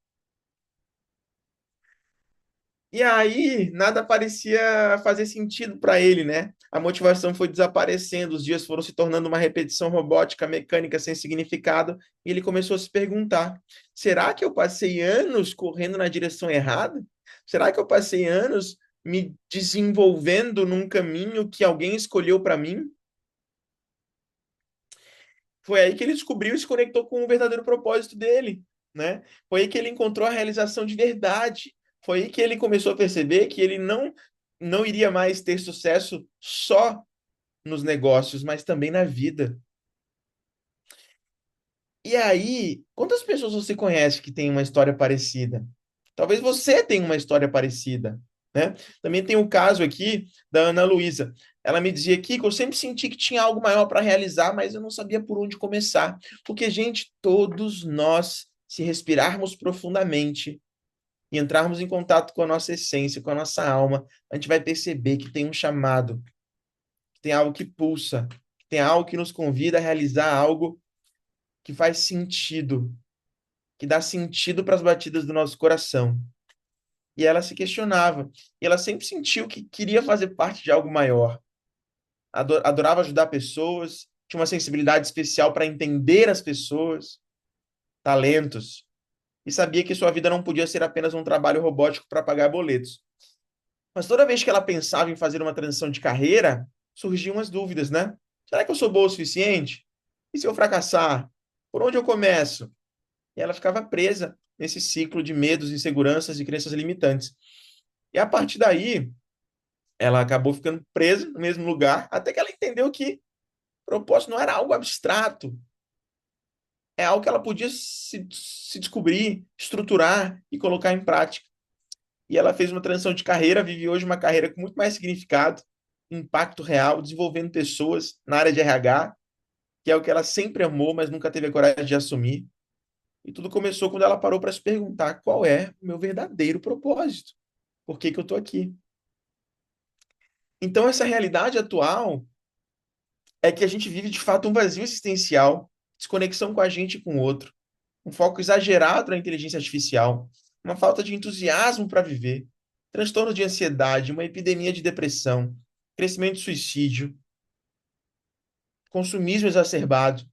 E aí, nada parecia fazer sentido para ele, né? A motivação foi desaparecendo, os dias foram se tornando uma repetição robótica, mecânica, sem significado, e ele começou a se perguntar: será que eu passei anos correndo na direção errada? Será que eu passei anos me desenvolvendo num caminho que alguém escolheu para mim? Foi aí que ele descobriu e se conectou com o verdadeiro propósito dele, né? Foi aí que ele encontrou a realização de verdade. Foi aí que ele começou a perceber que ele não iria mais ter sucesso só nos negócios, mas também na vida. E aí, quantas pessoas você conhece que tem uma história parecida? Talvez você tenha uma história parecida, né? Também tem o caso aqui da Ana Luísa. Ela me dizia aqui que eu sempre senti que tinha algo maior para realizar, mas eu não sabia por onde começar. Porque, gente, todos nós, se respirarmos profundamente e entrarmos em contato com a nossa essência, com a nossa alma, a gente vai perceber que tem um chamado, que tem algo que pulsa, que tem algo que nos convida a realizar algo que faz sentido, que dá sentido para as batidas do nosso coração. E ela se questionava. E ela sempre sentiu que queria fazer parte de algo maior. Adorava ajudar pessoas, tinha uma sensibilidade especial para entender as pessoas, talentos, e sabia que sua vida não podia ser apenas um trabalho robótico para pagar boletos. Mas toda vez que ela pensava em fazer uma transição de carreira, surgiam as dúvidas, né? Será que eu sou boa o suficiente? E se eu fracassar? Por onde eu começo? E ela ficava presa nesse ciclo de medos, inseguranças e crenças limitantes. E a partir daí, ela acabou ficando presa no mesmo lugar, até que ela entendeu que propósito não era algo abstrato, é algo que ela podia se descobrir, estruturar e colocar em prática. E ela fez uma transição de carreira, vive hoje uma carreira com muito mais significado, impacto real, desenvolvendo pessoas na área de RH, que é o que ela sempre amou, mas nunca teve a coragem de assumir. E tudo começou quando ela parou para se perguntar qual é o meu verdadeiro propósito. Por que que eu estou aqui? Então, essa realidade atual é que a gente vive de fato um vazio existencial, desconexão com a gente e com o outro, um foco exagerado na inteligência artificial, uma falta de entusiasmo para viver, transtorno de ansiedade, uma epidemia de depressão. crescimento de suicídio, consumismo exacerbado.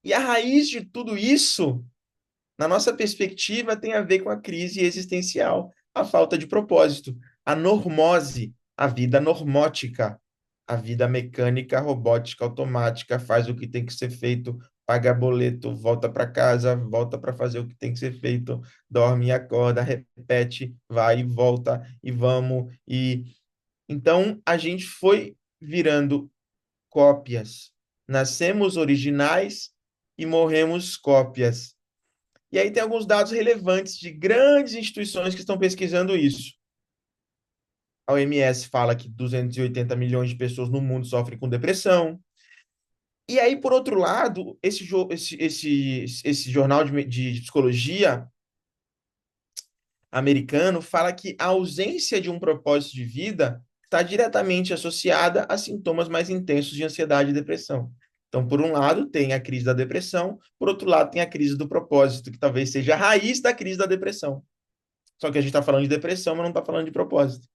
E a raiz de tudo isso, na nossa perspectiva, tem a ver com a crise existencial, a falta de propósito, a normose, a vida normótica, a vida mecânica, robótica, automática, faz o que tem que ser feito, paga boleto, volta para casa, volta para fazer o que tem que ser feito, dorme e acorda, repete, vai e volta e vamos e então a gente foi virando cópias. Nascemos originais e morremos cópias. E aí tem alguns dados relevantes de grandes instituições que estão pesquisando isso. A OMS fala que 280 milhões de pessoas no mundo sofrem com depressão. E aí, por outro lado, esse jornal de psicologia americano fala que a ausência de um propósito de vida está diretamente associada a sintomas mais intensos de ansiedade e depressão. Então, por um lado, tem a crise da depressão, por outro lado, tem a crise do propósito, que talvez seja a raiz da crise da depressão. Só que a gente está falando de depressão, mas não está falando de propósito.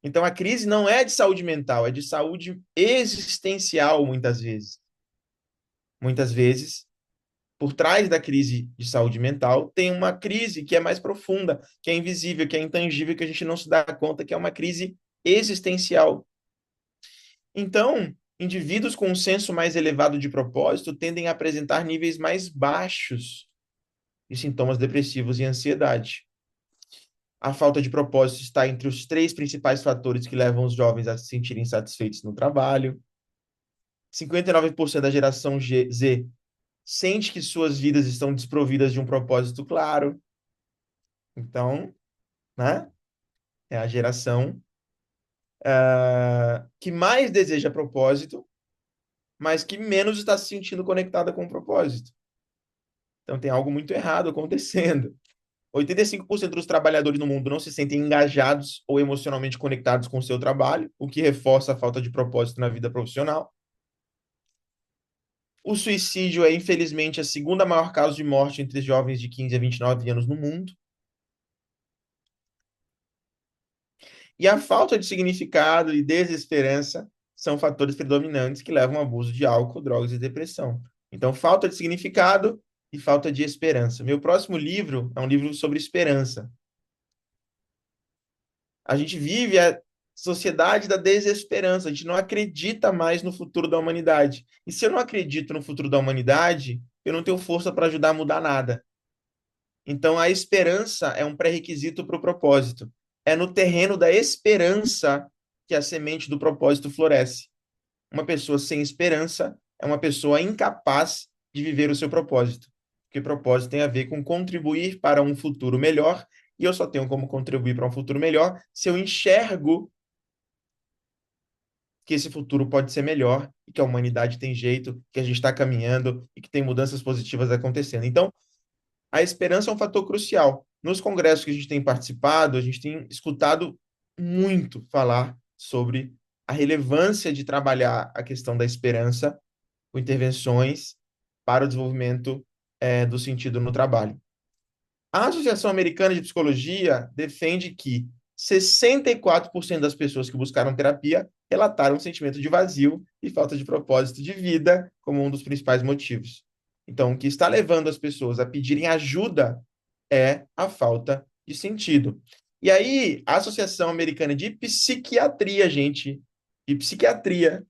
Então, a crise não é de saúde mental, é de saúde existencial, muitas vezes. Muitas vezes, por trás da crise de saúde mental, tem uma crise que é mais profunda, que é invisível, que é intangível, que a gente não se dá conta, que é uma crise existencial. Então, indivíduos com um senso mais elevado de propósito tendem a apresentar níveis mais baixos de sintomas depressivos e ansiedade. A falta de propósito está entre os 3 principais fatores que levam os jovens a se sentirem insatisfeitos no trabalho. 59% da geração Z sente que suas vidas estão desprovidas de um propósito claro. Então, né, é a geração que mais deseja propósito, mas que menos está se sentindo conectada com o propósito. Então, tem algo muito errado acontecendo. 85% dos trabalhadores no mundo não se sentem engajados ou emocionalmente conectados com o seu trabalho, o que reforça a falta de propósito na vida profissional. O suicídio é, infelizmente, a segunda maior causa de morte entre jovens de 15 a 29 anos no mundo. E a falta de significado e desesperança são fatores predominantes que levam ao abuso de álcool, drogas e depressão. Então, falta de significado e falta de esperança. Meu próximo livro é um livro sobre esperança. A gente vive a sociedade da desesperança, a gente não acredita mais no futuro da humanidade. E se eu não acredito no futuro da humanidade, eu não tenho força para ajudar a mudar nada. Então, a esperança é um pré-requisito para o propósito. É no terreno da esperança que a semente do propósito floresce. Uma pessoa sem esperança é uma pessoa incapaz de viver o seu propósito. Porque propósito tem a ver com contribuir para um futuro melhor, e eu só tenho como contribuir para um futuro melhor se eu enxergo que esse futuro pode ser melhor, e que a humanidade tem jeito, que a gente está caminhando e que tem mudanças positivas acontecendo. Então, a esperança é um fator crucial. Nos congressos que a gente tem participado, a gente tem escutado muito falar sobre a relevância de trabalhar a questão da esperança com intervenções para o desenvolvimento do sentido no trabalho. A Associação Americana de Psicologia defende que 64% das pessoas que buscaram terapia relataram um sentimento de vazio e falta de propósito de vida como um dos principais motivos. Então, o que está levando as pessoas a pedirem ajuda é a falta de sentido. E aí, a Associação Americana de Psiquiatria, gente, de psiquiatria,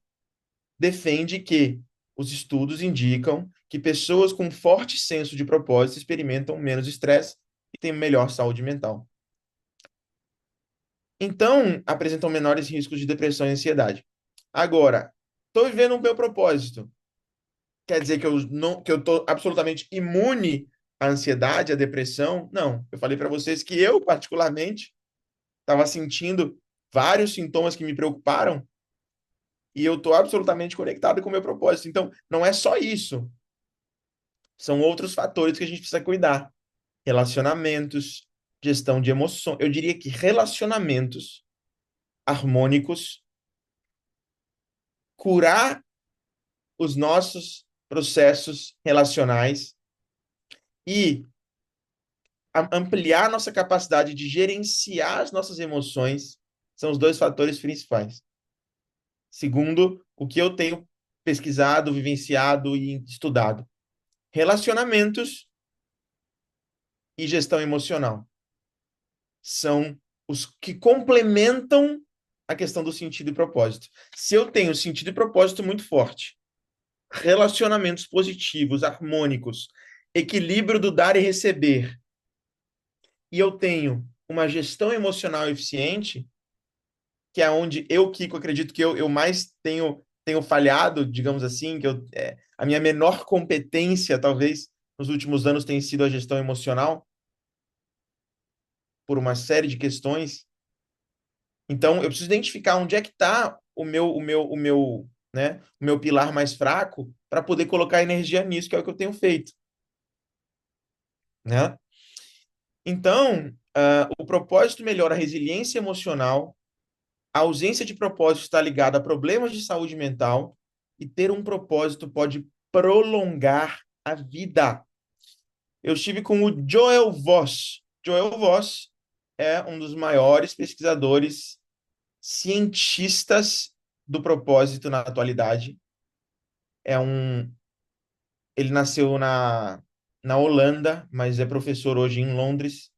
defende que os estudos indicam que pessoas com forte senso de propósito experimentam menos estresse e têm melhor saúde mental. Então, apresentam menores riscos de depressão e ansiedade. Agora, estou vivendo o meu propósito. Quer dizer que eu estou absolutamente imune à ansiedade, à depressão? Não. Eu falei para vocês que eu, particularmente, estava sentindo vários sintomas que me preocuparam e eu estou absolutamente conectado com o meu propósito. Então, não é só isso. São outros fatores que a gente precisa cuidar. Relacionamentos, gestão de emoções. Eu diria que relacionamentos harmônicos, curar os nossos processos relacionais e ampliar nossa capacidade de gerenciar as nossas emoções São os dois fatores principais. Segundo o que eu tenho pesquisado, vivenciado e estudado. Relacionamentos e gestão emocional são os que complementam a questão do sentido e propósito. Se eu tenho sentido e propósito muito forte, relacionamentos positivos, harmônicos, equilíbrio do dar e receber, e eu tenho uma gestão emocional eficiente, que é onde eu, Kiko, acredito que eu mais tenho falhado, digamos assim, a minha menor competência, talvez, nos últimos anos tem sido a gestão emocional, por uma série de questões. Então, eu preciso identificar onde é que está o meu pilar mais fraco para poder colocar energia nisso, que é o que eu tenho feito, né? Então, o propósito melhora a resiliência emocional, a ausência de propósito está ligada a problemas de saúde mental e ter um propósito pode prolongar a vida. Eu estive com o Joel Voss. Joel Voss é um dos maiores pesquisadores cientistas do propósito na atualidade. É um, ele nasceu na Holanda, mas é professor hoje em Londres.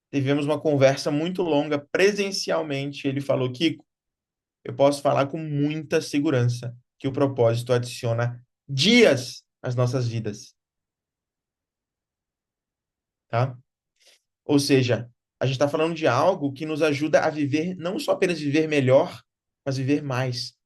Tivemos uma conversa muito longa presencialmente. Ele falou: Kiko, eu posso falar com muita segurança que o propósito adiciona dias às nossas vidas, tá? Ou seja, a gente está falando de algo que nos ajuda a viver, não só apenas viver melhor, mas viver mais.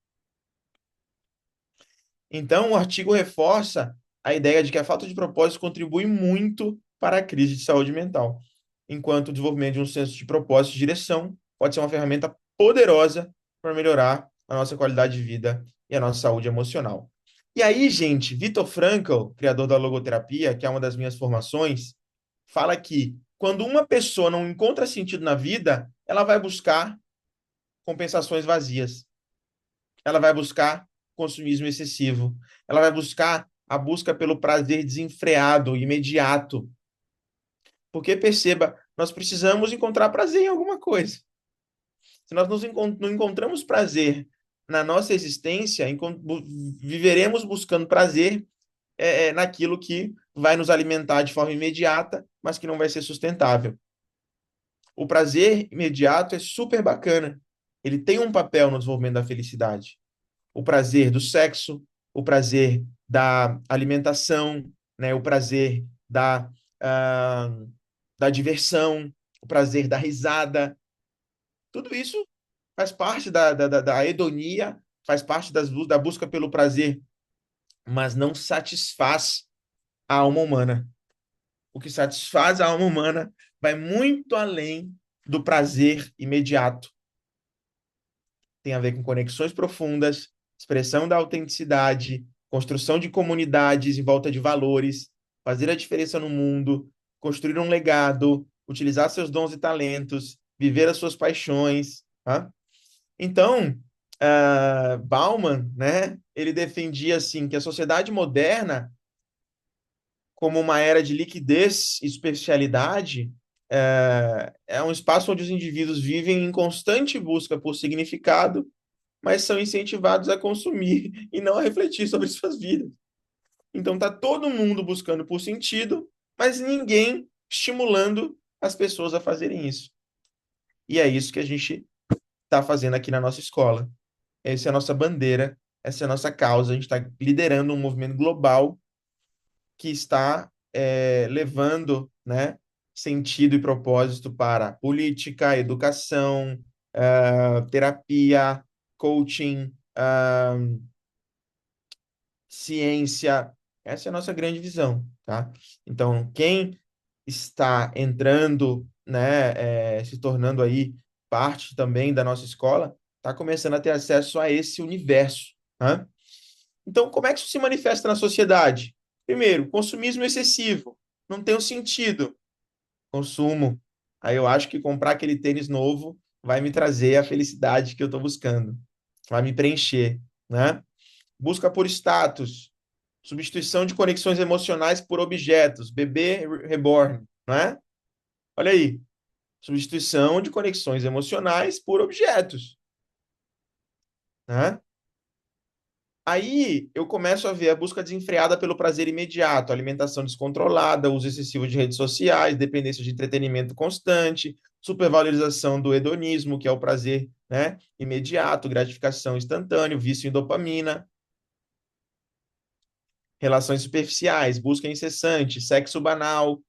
Então, o artigo reforça a ideia de que a falta de propósito contribui muito para a crise de saúde mental, enquanto o desenvolvimento de um senso de propósito e direção pode ser uma ferramenta poderosa para melhorar a nossa qualidade de vida e a nossa saúde emocional. E aí, gente, Viktor Frankl, criador da logoterapia, que é uma das minhas formações, fala que quando uma pessoa não encontra sentido na vida, ela vai buscar compensações vazias. Ela vai buscar consumismo excessivo. Ela vai buscar a busca pelo prazer desenfreado, imediato. Porque perceba, nós precisamos encontrar prazer em alguma coisa. Se nós não encontramos prazer na nossa existência, viveremos buscando prazer naquilo que vai nos alimentar de forma imediata, mas que não vai ser sustentável. O prazer imediato é super bacana. Ele tem um papel no desenvolvimento da felicidade. O prazer do sexo, o prazer da alimentação, né? O prazer uh, da diversão, o prazer da risada. Tudo isso faz parte da hedonia, faz parte da busca pelo prazer, mas não satisfaz a alma humana. O que satisfaz a alma humana vai muito além do prazer imediato. Tem a ver com conexões profundas, expressão da autenticidade, construção de comunidades em volta de valores, fazer a diferença no mundo, construir um legado, utilizar seus dons e talentos, viver as suas paixões. Tá? Então, Bauman, né, ele defendia assim que a sociedade moderna, como uma era de liquidez e superficialidade, é um espaço onde os indivíduos vivem em constante busca por significado, mas são incentivados a consumir e não a refletir sobre suas vidas. Então tá todo mundo buscando por sentido, mas ninguém estimulando as pessoas a fazerem isso. E é isso que a gente está fazendo aqui na nossa escola. Essa é a nossa bandeira, essa é a nossa causa. A gente está liderando um movimento global que está levando, né, sentido e propósito para política, educação, terapia, coaching, ciência. Essa é a nossa grande visão, tá? Então, quem está entrando, né, se tornando aí parte também da nossa escola, está começando a ter acesso a esse universo, tá? Então, como é que isso se manifesta na sociedade? Primeiro, consumismo excessivo. Não tem um sentido. Consumo. Aí eu acho que comprar aquele tênis novo vai me trazer a felicidade que eu estou buscando. Vai me preencher, né? Busca por status. Substituição de conexões emocionais por objetos. Bebê reborn, não é? Olha aí. Substituição de conexões emocionais por objetos, né? Aí eu começo a ver a busca desenfreada pelo prazer imediato, alimentação descontrolada, uso excessivo de redes sociais, dependência de entretenimento constante, supervalorização do hedonismo, que é o prazer, né, imediato, gratificação instantânea, vício em dopamina, relações superficiais, busca incessante, sexo banal,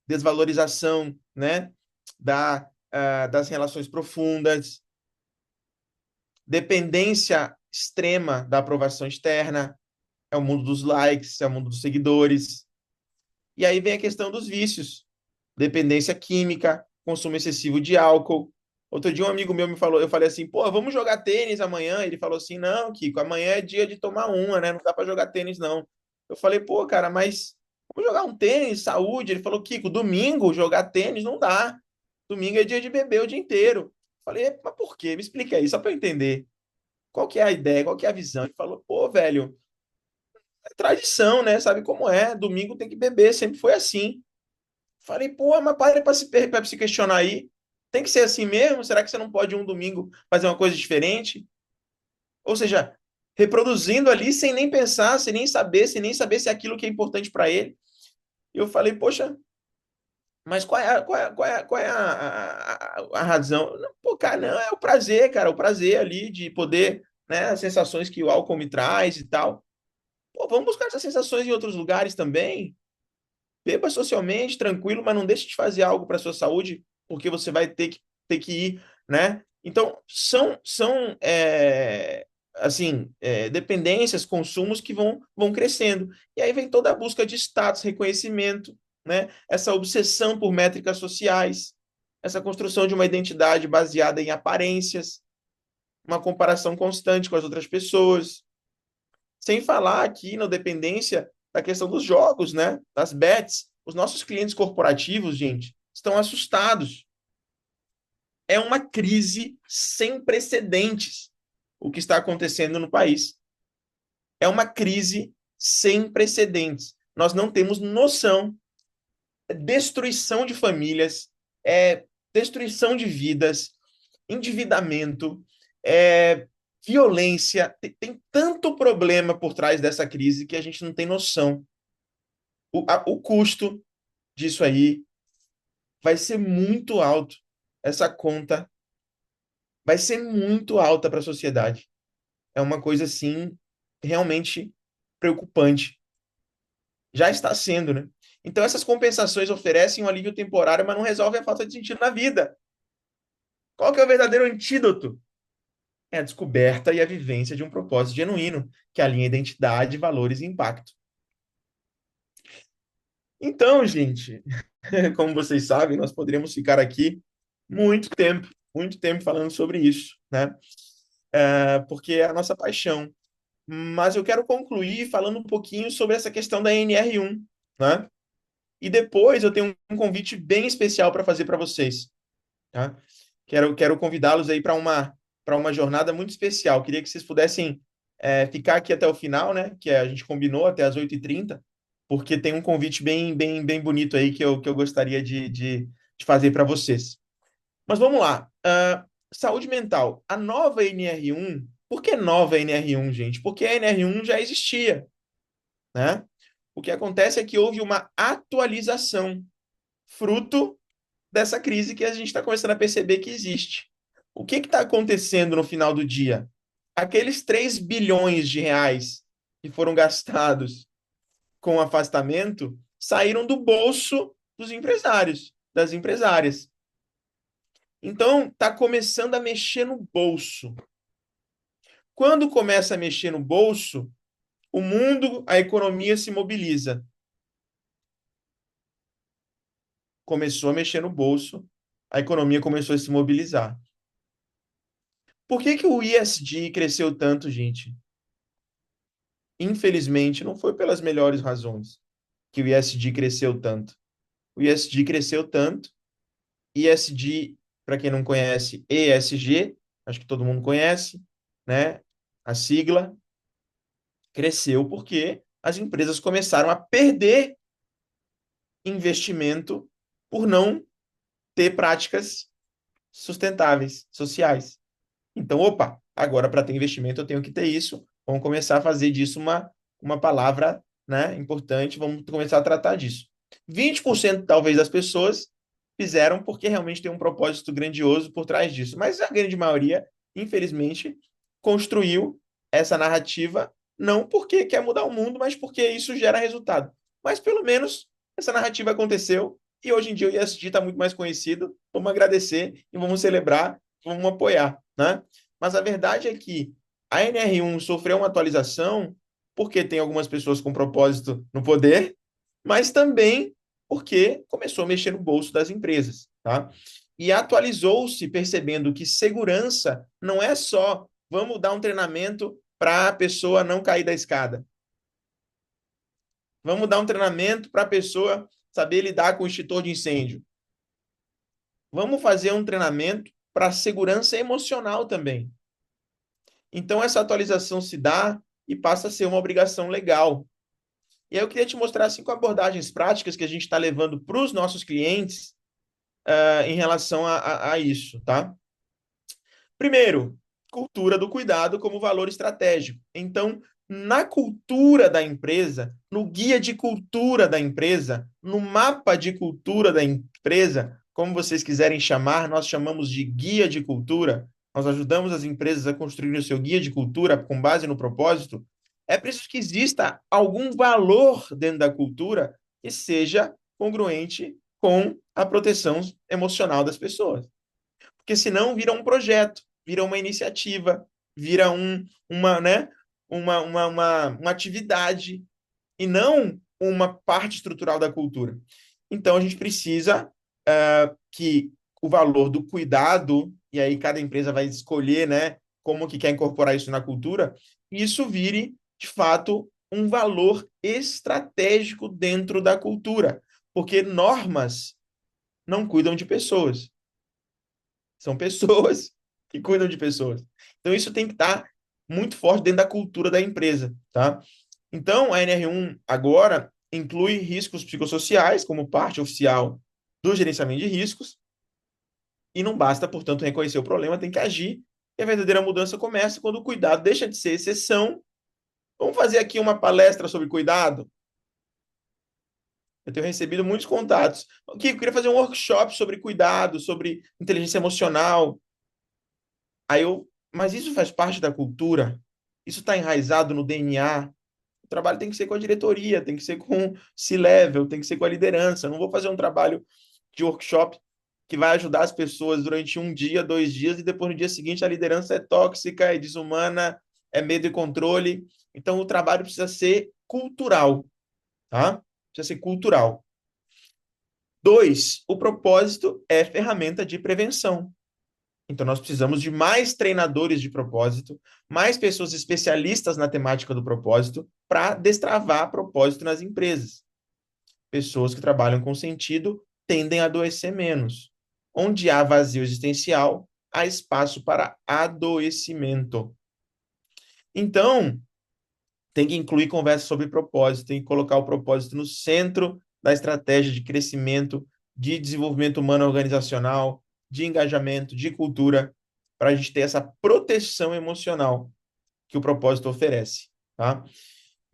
desvalorização, né, das relações profundas, dependência extrema da aprovação externa, é o mundo dos likes, é o mundo dos seguidores. E aí vem a questão dos vícios, dependência química, consumo excessivo de álcool. Outro dia um amigo meu me falou, eu falei assim, pô, vamos jogar tênis amanhã? Ele falou assim, não, Kiko, amanhã é dia de tomar uma, né? Não dá para jogar tênis, não. Eu falei, pô, cara, mas vamos jogar um tênis, saúde. Ele falou, Kiko, domingo jogar tênis não dá. Domingo é dia de beber o dia inteiro. Eu falei, mas por quê? Me explica aí, só para eu entender. Qual que é a ideia, qual que é a visão? Ele falou, pô, velho, é tradição, né? Sabe como é? Domingo tem que beber, sempre foi assim. Falei, pô, mas para para se questionar aí. Tem que ser assim mesmo? Será que você não pode um domingo fazer uma coisa diferente? Ou seja, reproduzindo ali sem nem pensar, sem nem saber se é aquilo que é importante para ele. E eu falei, poxa, mas qual é a razão? Não, pô, cara, não, é o prazer, cara, o prazer ali de poder, né, as sensações que o álcool me traz e tal. Pô, vamos buscar essas sensações em outros lugares também. Beba socialmente, tranquilo, mas não deixe de fazer algo para a sua saúde, porque você vai ter que ir, né? Então, dependências, consumos que vão crescendo. E aí vem toda a busca de status, reconhecimento, né? Essa obsessão por métricas sociais, essa construção de uma identidade baseada em aparências, uma comparação constante com as outras pessoas. Sem falar aqui na dependência da questão dos jogos, né? Das bets. Os nossos clientes corporativos, gente, estão assustados. É uma crise sem precedentes o que está acontecendo no país. É uma crise sem precedentes. Nós não temos noção. É destruição de famílias, destruição de vidas, endividamento, violência. Tem tanto problema por trás dessa crise que a gente não tem noção. O custo disso aí vai ser muito alto. Essa conta vai ser muito alta para a sociedade. É uma coisa, assim, realmente preocupante. Já está sendo, né? Então, essas compensações oferecem um alívio temporário, mas não resolvem a falta de sentido na vida. Qual que é o verdadeiro antídoto? É a descoberta e a vivência de um propósito genuíno, que alinha identidade, valores e impacto. Então, gente, como vocês sabem, nós poderíamos ficar aqui muito tempo falando sobre isso, né? Porque é a nossa paixão. Mas eu quero concluir falando um pouquinho sobre essa questão da NR1, né? E depois eu tenho um convite bem especial para fazer para vocês, tá? Quero convidá-los aí para uma jornada muito especial. Queria que vocês pudessem ficar aqui até o final, né? Que a gente combinou até as 8h30, porque tem um convite bem bonito aí que eu gostaria de fazer para vocês. Mas vamos lá. Saúde mental. A nova NR1, por que nova NR1, gente? Porque a NR1 já existia, né? O que acontece é que houve uma atualização, fruto dessa crise que a gente está começando a perceber que existe. O que está acontecendo no final do dia? Aqueles 3 bilhões de reais que foram gastados com o afastamento saíram do bolso dos empresários, das empresárias. Então, está começando a mexer no bolso. Quando começa a mexer no bolso, o mundo, a economia se mobiliza. Começou a mexer no bolso, a economia começou a se mobilizar. Por que o ISD cresceu tanto, gente? Infelizmente, não foi pelas melhores razões que o ISD cresceu tanto. O ISD cresceu tanto. ISD, para quem não conhece, ESG, acho que todo mundo conhece, né? A sigla cresceu porque as empresas começaram a perder investimento por não ter práticas sustentáveis, sociais. Então, opa, agora para ter investimento eu tenho que ter isso. Vamos começar a fazer disso uma palavra, né, importante, vamos começar a tratar disso. 20% talvez das pessoas fizeram porque realmente tem um propósito grandioso por trás disso, mas a grande maioria, infelizmente, construiu essa narrativa não porque quer mudar o mundo, mas porque isso gera resultado. Mas pelo menos essa narrativa aconteceu e hoje em dia o ESG está muito mais conhecido. Vamos agradecer e vamos celebrar, vamos apoiar, né? Mas a verdade é que a NR1 sofreu uma atualização porque tem algumas pessoas com propósito no poder, mas também porque começou a mexer no bolso das empresas, tá? E atualizou-se percebendo que segurança não é só vamos dar um treinamento para a pessoa não cair da escada. Vamos dar um treinamento para a pessoa saber lidar com o extintor de incêndio. Vamos fazer um treinamento para segurança emocional também. Então, essa atualização se dá e passa a ser uma obrigação legal. E aí eu queria te mostrar 5 abordagens práticas que a gente está levando para os nossos clientes em relação a isso, tá? Primeiro, cultura do cuidado como valor estratégico. Então, na cultura da empresa, no guia de cultura da empresa, no mapa de cultura da empresa, como vocês quiserem chamar, nós chamamos de guia de cultura. Nós ajudamos as empresas a construir o seu guia de cultura com base no propósito. É preciso que exista algum valor dentro da cultura que seja congruente com a proteção emocional das pessoas. Porque senão vira um projeto, vira uma iniciativa, vira né, uma atividade e não uma parte estrutural da cultura. Então, a gente precisa que o valor do cuidado, e aí cada empresa vai escolher, né, como que quer incorporar isso na cultura, e isso vire, de fato, um valor estratégico dentro da cultura. Porque normas não cuidam de pessoas. São pessoas que cuidam de pessoas. Então, isso tem que estar muito forte dentro da cultura da empresa, tá? Então, a NR1 agora inclui riscos psicossociais como parte oficial do gerenciamento de riscos e não basta, portanto, reconhecer o problema, tem que agir. E a verdadeira mudança começa quando o cuidado deixa de ser exceção. Vamos fazer aqui uma palestra sobre cuidado? Eu tenho recebido muitos contatos. Ok, eu queria fazer um workshop sobre cuidado, sobre inteligência emocional. Mas isso faz parte da cultura? Isso está enraizado no DNA? O trabalho tem que ser com a diretoria, tem que ser com C-level, tem que ser com a liderança. Eu não vou fazer um trabalho de workshop que vai ajudar as pessoas durante um dia, 2 dias, e depois no dia seguinte a liderança é tóxica, é desumana, é medo e controle. Então o trabalho precisa ser cultural, tá? Precisa ser cultural. 2, o propósito é ferramenta de prevenção. Então, nós precisamos de mais treinadores de propósito, mais pessoas especialistas na temática do propósito para destravar propósito nas empresas. Pessoas que trabalham com sentido tendem a adoecer menos. Onde há vazio existencial, há espaço para adoecimento. Então, tem que incluir conversa sobre propósito, tem que colocar o propósito no centro da estratégia de crescimento, de desenvolvimento humano organizacional, de engajamento, de cultura, para a gente ter essa proteção emocional que o propósito oferece, tá?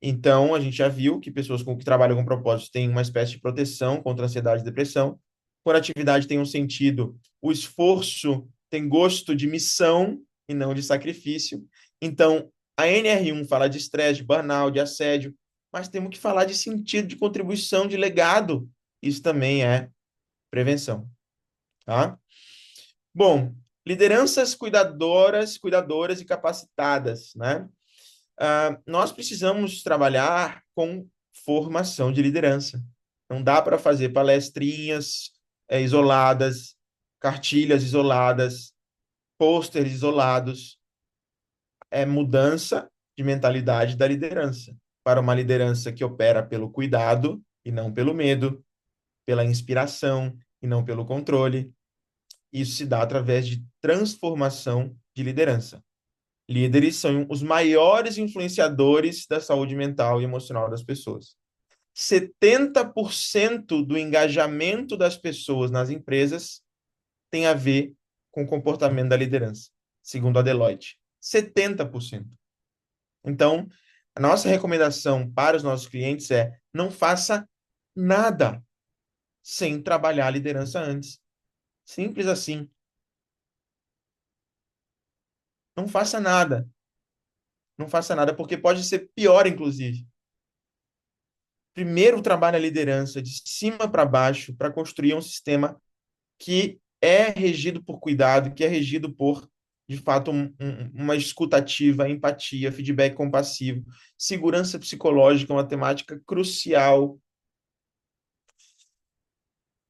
Então, a gente já viu que pessoas que trabalham com propósito têm uma espécie de proteção contra ansiedade e depressão. Quando a atividade tem um sentido, o esforço tem gosto de missão e não de sacrifício. Então, a NR1 fala de estresse, de burnout, de assédio, mas temos que falar de sentido, de contribuição, de legado. Isso também é prevenção, tá? Bom, lideranças cuidadoras e capacitadas, né? Nós precisamos trabalhar com formação de liderança. Não dá para fazer palestrinhas isoladas, cartilhas isoladas, pôsteres isolados. É mudança de mentalidade da liderança para uma liderança que opera pelo cuidado e não pelo medo, pela inspiração e não pelo controle. Isso se dá através de transformação de liderança. Líderes são os maiores influenciadores da saúde mental e emocional das pessoas. 70% do engajamento das pessoas nas empresas tem a ver com o comportamento da liderança, segundo a Deloitte. 70%. Então, a nossa recomendação para os nossos clientes é: não faça nada sem trabalhar a liderança antes. Simples assim. Não faça nada. Não faça nada, porque pode ser pior, inclusive. Primeiro, trabalhe a liderança de cima para baixo para construir um sistema que é regido por cuidado, que é regido por, de fato, uma escuta ativa, empatia, feedback compassivo, segurança psicológica, uma temática crucial.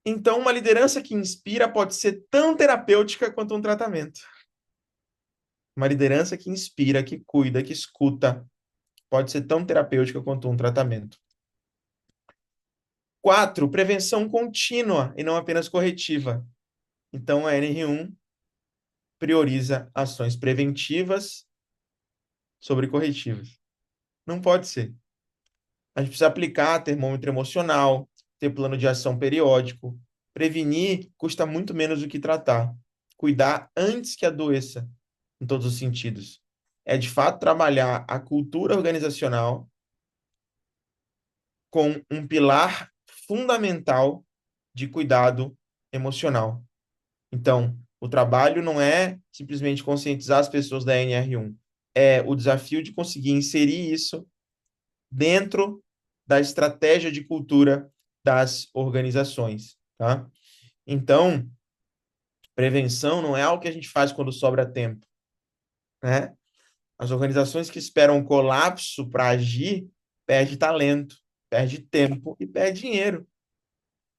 Então, uma liderança que inspira pode ser tão terapêutica quanto um tratamento. Uma liderança que inspira, que cuida, que escuta, pode ser tão terapêutica quanto um tratamento. 4, prevenção contínua e não apenas corretiva. Então, a NR1 prioriza ações preventivas sobre corretivas. Não pode ser. A gente precisa aplicar termômetro emocional, ter plano de ação periódico. Prevenir custa muito menos do que tratar. Cuidar antes que adoeça, em todos os sentidos. É, de fato, trabalhar a cultura organizacional com um pilar fundamental de cuidado emocional. Então, o trabalho não é simplesmente conscientizar as pessoas da NR1, é o desafio de conseguir inserir isso dentro da estratégia de cultura das organizações, tá? Então, prevenção não é algo que a gente faz quando sobra tempo, né? As organizações que esperam um colapso para agir perde talento, perde tempo e perde dinheiro.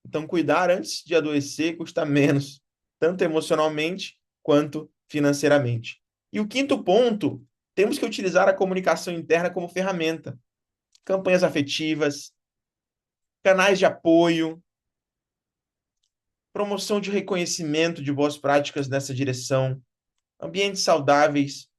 Então, cuidar antes de adoecer custa menos, tanto emocionalmente quanto financeiramente. E o quinto ponto, temos que utilizar a comunicação interna como ferramenta. Campanhas afetivas, canais de apoio, promoção de reconhecimento de boas práticas nessa direção, ambientes saudáveis.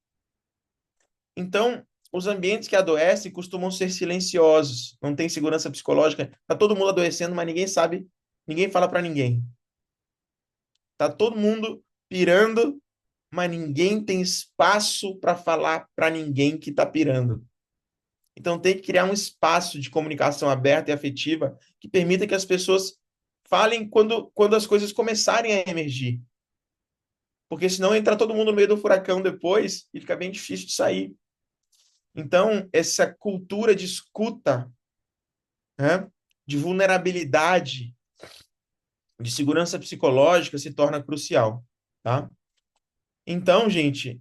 Então, os ambientes que adoecem costumam ser silenciosos, não tem segurança psicológica, está todo mundo adoecendo, mas ninguém sabe, ninguém fala para ninguém. Tá todo mundo pirando, mas ninguém tem espaço para falar para ninguém que está pirando. Então tem que criar um espaço de comunicação aberta e afetiva que permita que as pessoas falem quando as coisas começarem a emergir. Porque senão entra todo mundo no meio do furacão depois e fica bem difícil de sair. Então, essa cultura de escuta, né, de vulnerabilidade, de segurança psicológica se torna crucial, tá? Então, gente,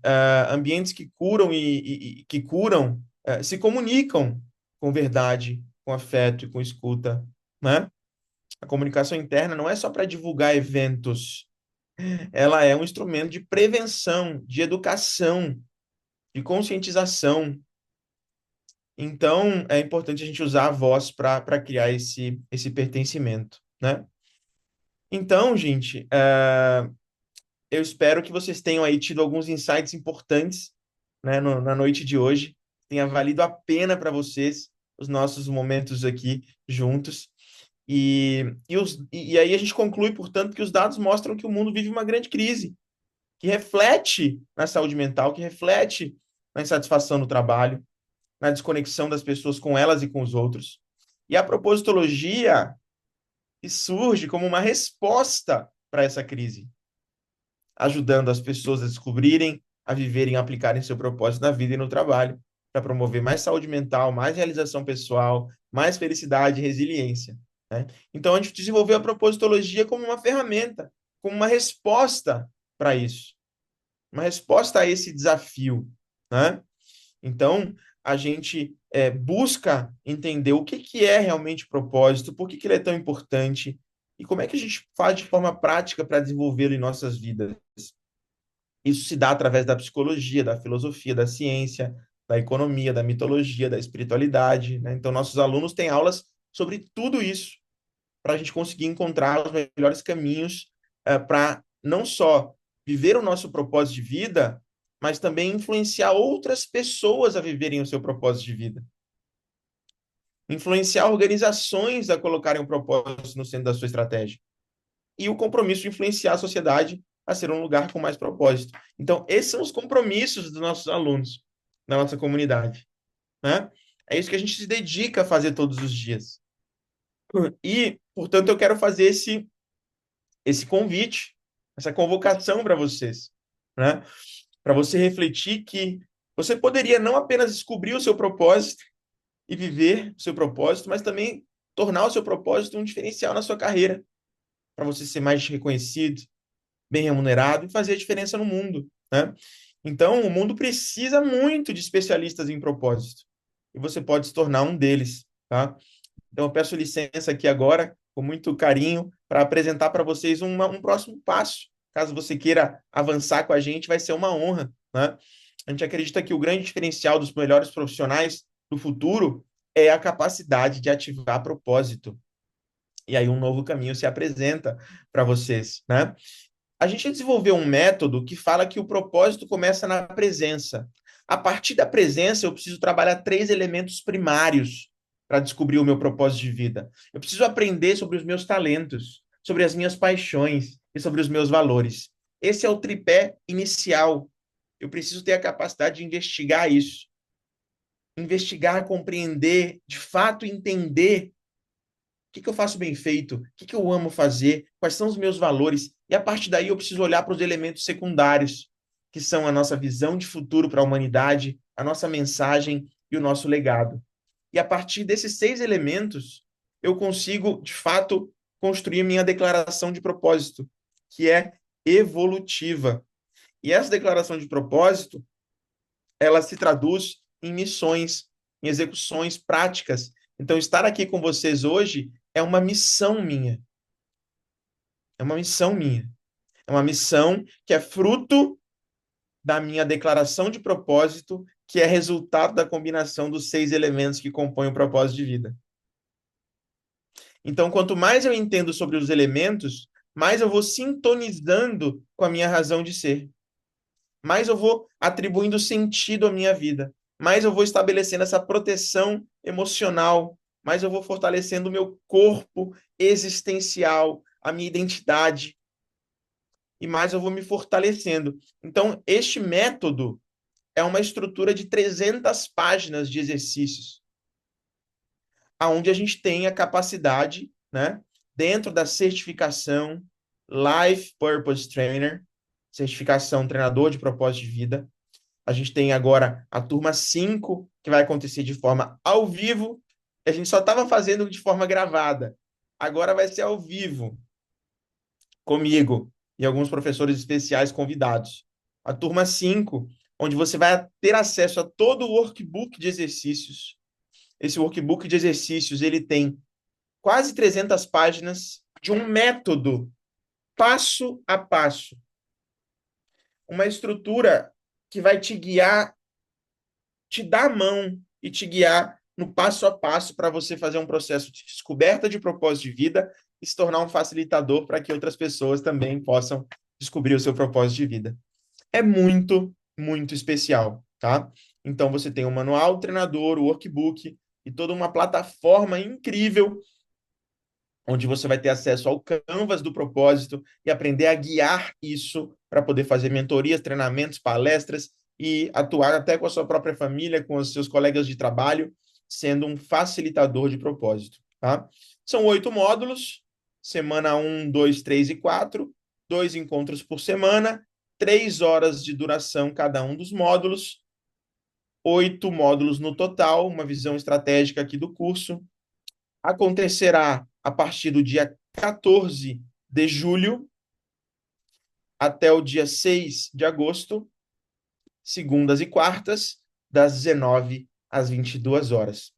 ambientes que curam e que curam se comunicam com verdade, com afeto e com escuta, né? A comunicação interna não é só para divulgar eventos, ela é um instrumento de prevenção, de educação, de conscientização. Então, é importante a gente usar a voz para criar esse pertencimento, né? Então, gente, eu espero que vocês tenham aí tido alguns insights importantes, né, na noite de hoje. Tenha valido a pena para vocês os nossos momentos aqui juntos. E aí a gente conclui, portanto, que os dados mostram que o mundo vive uma grande crise, que reflete na saúde mental, que reflete na insatisfação no trabalho, na desconexão das pessoas com elas e com os outros. E a propositologia que surge como uma resposta para essa crise, ajudando as pessoas a descobrirem, a viverem e aplicarem seu propósito na vida e no trabalho, para promover mais saúde mental, mais realização pessoal, mais felicidade e resiliência, né? Então, a gente desenvolveu a propositologia como uma ferramenta, como uma resposta para isso, uma resposta a esse desafio, né? Então, a gente busca entender o que é realmente propósito, por que ele é tão importante e como é que a gente faz de forma prática para desenvolvê-lo em nossas vidas. Isso se dá através da psicologia, da filosofia, da ciência, da economia, da mitologia, da espiritualidade, né? Então, nossos alunos têm aulas sobre tudo isso, para a gente conseguir encontrar os melhores caminhos para não só viver o nosso propósito de vida, mas também influenciar outras pessoas a viverem o seu propósito de vida. Influenciar organizações a colocarem o propósito no centro da sua estratégia. E o compromisso de influenciar a sociedade a ser um lugar com mais propósito. Então, esses são os compromissos dos nossos alunos, da nossa comunidade, né? É isso que a gente se dedica a fazer todos os dias. E, portanto, eu quero fazer esse convite, essa convocação para vocês, né? Para você refletir que você poderia não apenas descobrir o seu propósito e viver o seu propósito, mas também tornar o seu propósito um diferencial na sua carreira, para você ser mais reconhecido, bem remunerado e fazer a diferença no mundo, né? Então, o mundo precisa muito de especialistas em propósito, e você pode se tornar um deles, tá? Então, eu peço licença aqui agora, com muito carinho, para apresentar para vocês um próximo passo. Caso você queira avançar com a gente, vai ser uma honra, né? A gente acredita que o grande diferencial dos melhores profissionais do futuro é a capacidade de ativar propósito. E aí um novo caminho se apresenta para vocês, né? A gente desenvolveu um método que fala que o propósito começa na presença. A partir da presença, eu preciso trabalhar 3 elementos primários para descobrir o meu propósito de vida. Eu preciso aprender sobre os meus talentos, sobre as minhas paixões e sobre os meus valores. Esse é o tripé inicial. Eu preciso ter a capacidade de investigar isso. Investigar, compreender, de fato entender o que eu faço bem feito, o que eu amo fazer, quais são os meus valores, e a partir daí eu preciso olhar para os elementos secundários, que são a nossa visão de futuro para a humanidade, a nossa mensagem e o nosso legado. E a partir desses 6 elementos, eu consigo, de fato, construir minha declaração de propósito, que é evolutiva. E essa declaração de propósito, ela se traduz em missões, em execuções práticas. Então, estar aqui com vocês hoje é uma missão minha. É uma missão minha. É uma missão que é fruto da minha declaração de propósito, que é resultado da combinação dos 6 elementos que compõem o propósito de vida. Então, quanto mais eu entendo sobre os elementos, mais eu vou sintonizando com a minha razão de ser. Mais eu vou atribuindo sentido à minha vida. Mais eu vou estabelecendo essa proteção emocional. Mais eu vou fortalecendo o meu corpo existencial, a minha identidade. E mais eu vou me fortalecendo. Então, este método é uma estrutura de 300 páginas de exercícios, aonde a gente tem a capacidade, né, dentro da certificação Life Purpose Trainer, certificação treinador de propósito de vida. A gente tem agora a turma 5, que vai acontecer de forma ao vivo. A gente só estava fazendo de forma gravada. Agora vai ser ao vivo, comigo e alguns professores especiais convidados. A turma 5, onde você vai ter acesso a todo o workbook de exercícios. Esse workbook de exercícios, ele tem quase 300 páginas de um método passo a passo. Uma estrutura que vai te guiar, te dar a mão e te guiar no passo a passo para você fazer um processo de descoberta de propósito de vida e se tornar um facilitador para que outras pessoas também possam descobrir o seu propósito de vida. É muito, muito especial, tá? Então, você tem o manual do treinador, o workbook e toda uma plataforma incrível onde você vai ter acesso ao canvas do propósito e aprender a guiar isso para poder fazer mentorias, treinamentos, palestras e atuar até com a sua própria família, com os seus colegas de trabalho, sendo um facilitador de propósito, tá? São 8 módulos, semana 1, 2, 3 e 4, 2 encontros por semana, 3 horas de duração cada um dos módulos, 8 módulos no total, uma visão estratégica aqui do curso. Acontecerá a partir do dia 14 de julho até o dia 6 de agosto, segundas e quartas, das 19 às 22 horas.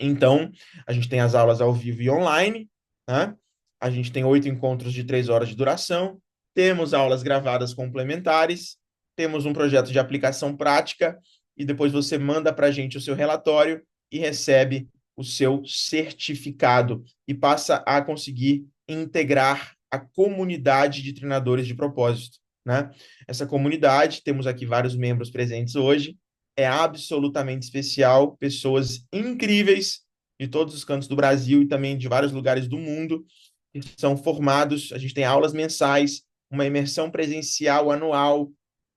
Então, a gente tem as aulas ao vivo e online, né? A gente tem 8 encontros de 3 horas de duração, temos aulas gravadas complementares, temos um projeto de aplicação prática, e depois você manda para a gente o seu relatório e recebe o seu certificado e passa a conseguir integrar a comunidade de treinadores de propósito, né? Essa comunidade, temos aqui vários membros presentes hoje, é absolutamente especial, pessoas incríveis de todos os cantos do Brasil e também de vários lugares do mundo que são formados. A gente tem aulas mensais, uma imersão presencial anual,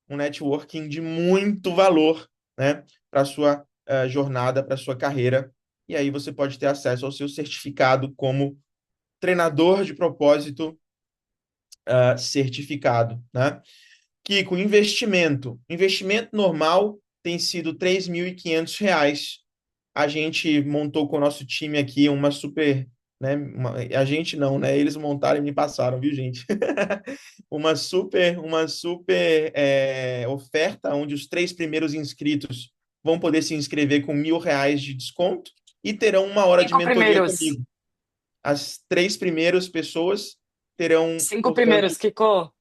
um networking de muito valor, né, para a sua jornada, para a sua carreira. E aí você pode ter acesso ao seu certificado como treinador de propósito certificado, né? Kiko, investimento. Investimento normal tem sido R$ 3.500. A gente montou com o nosso time aqui uma super, né? A gente não, né? Eles montaram e me passaram, viu, gente? Uma super oferta, onde os 3 primeiros inscritos vão poder se inscrever com R$ 1.000 de desconto e terão 1 hora de Cinco mentoria primeiros. comigo. As 3 primeiras pessoas terão, Cinco portanto, primeiros, Kiko.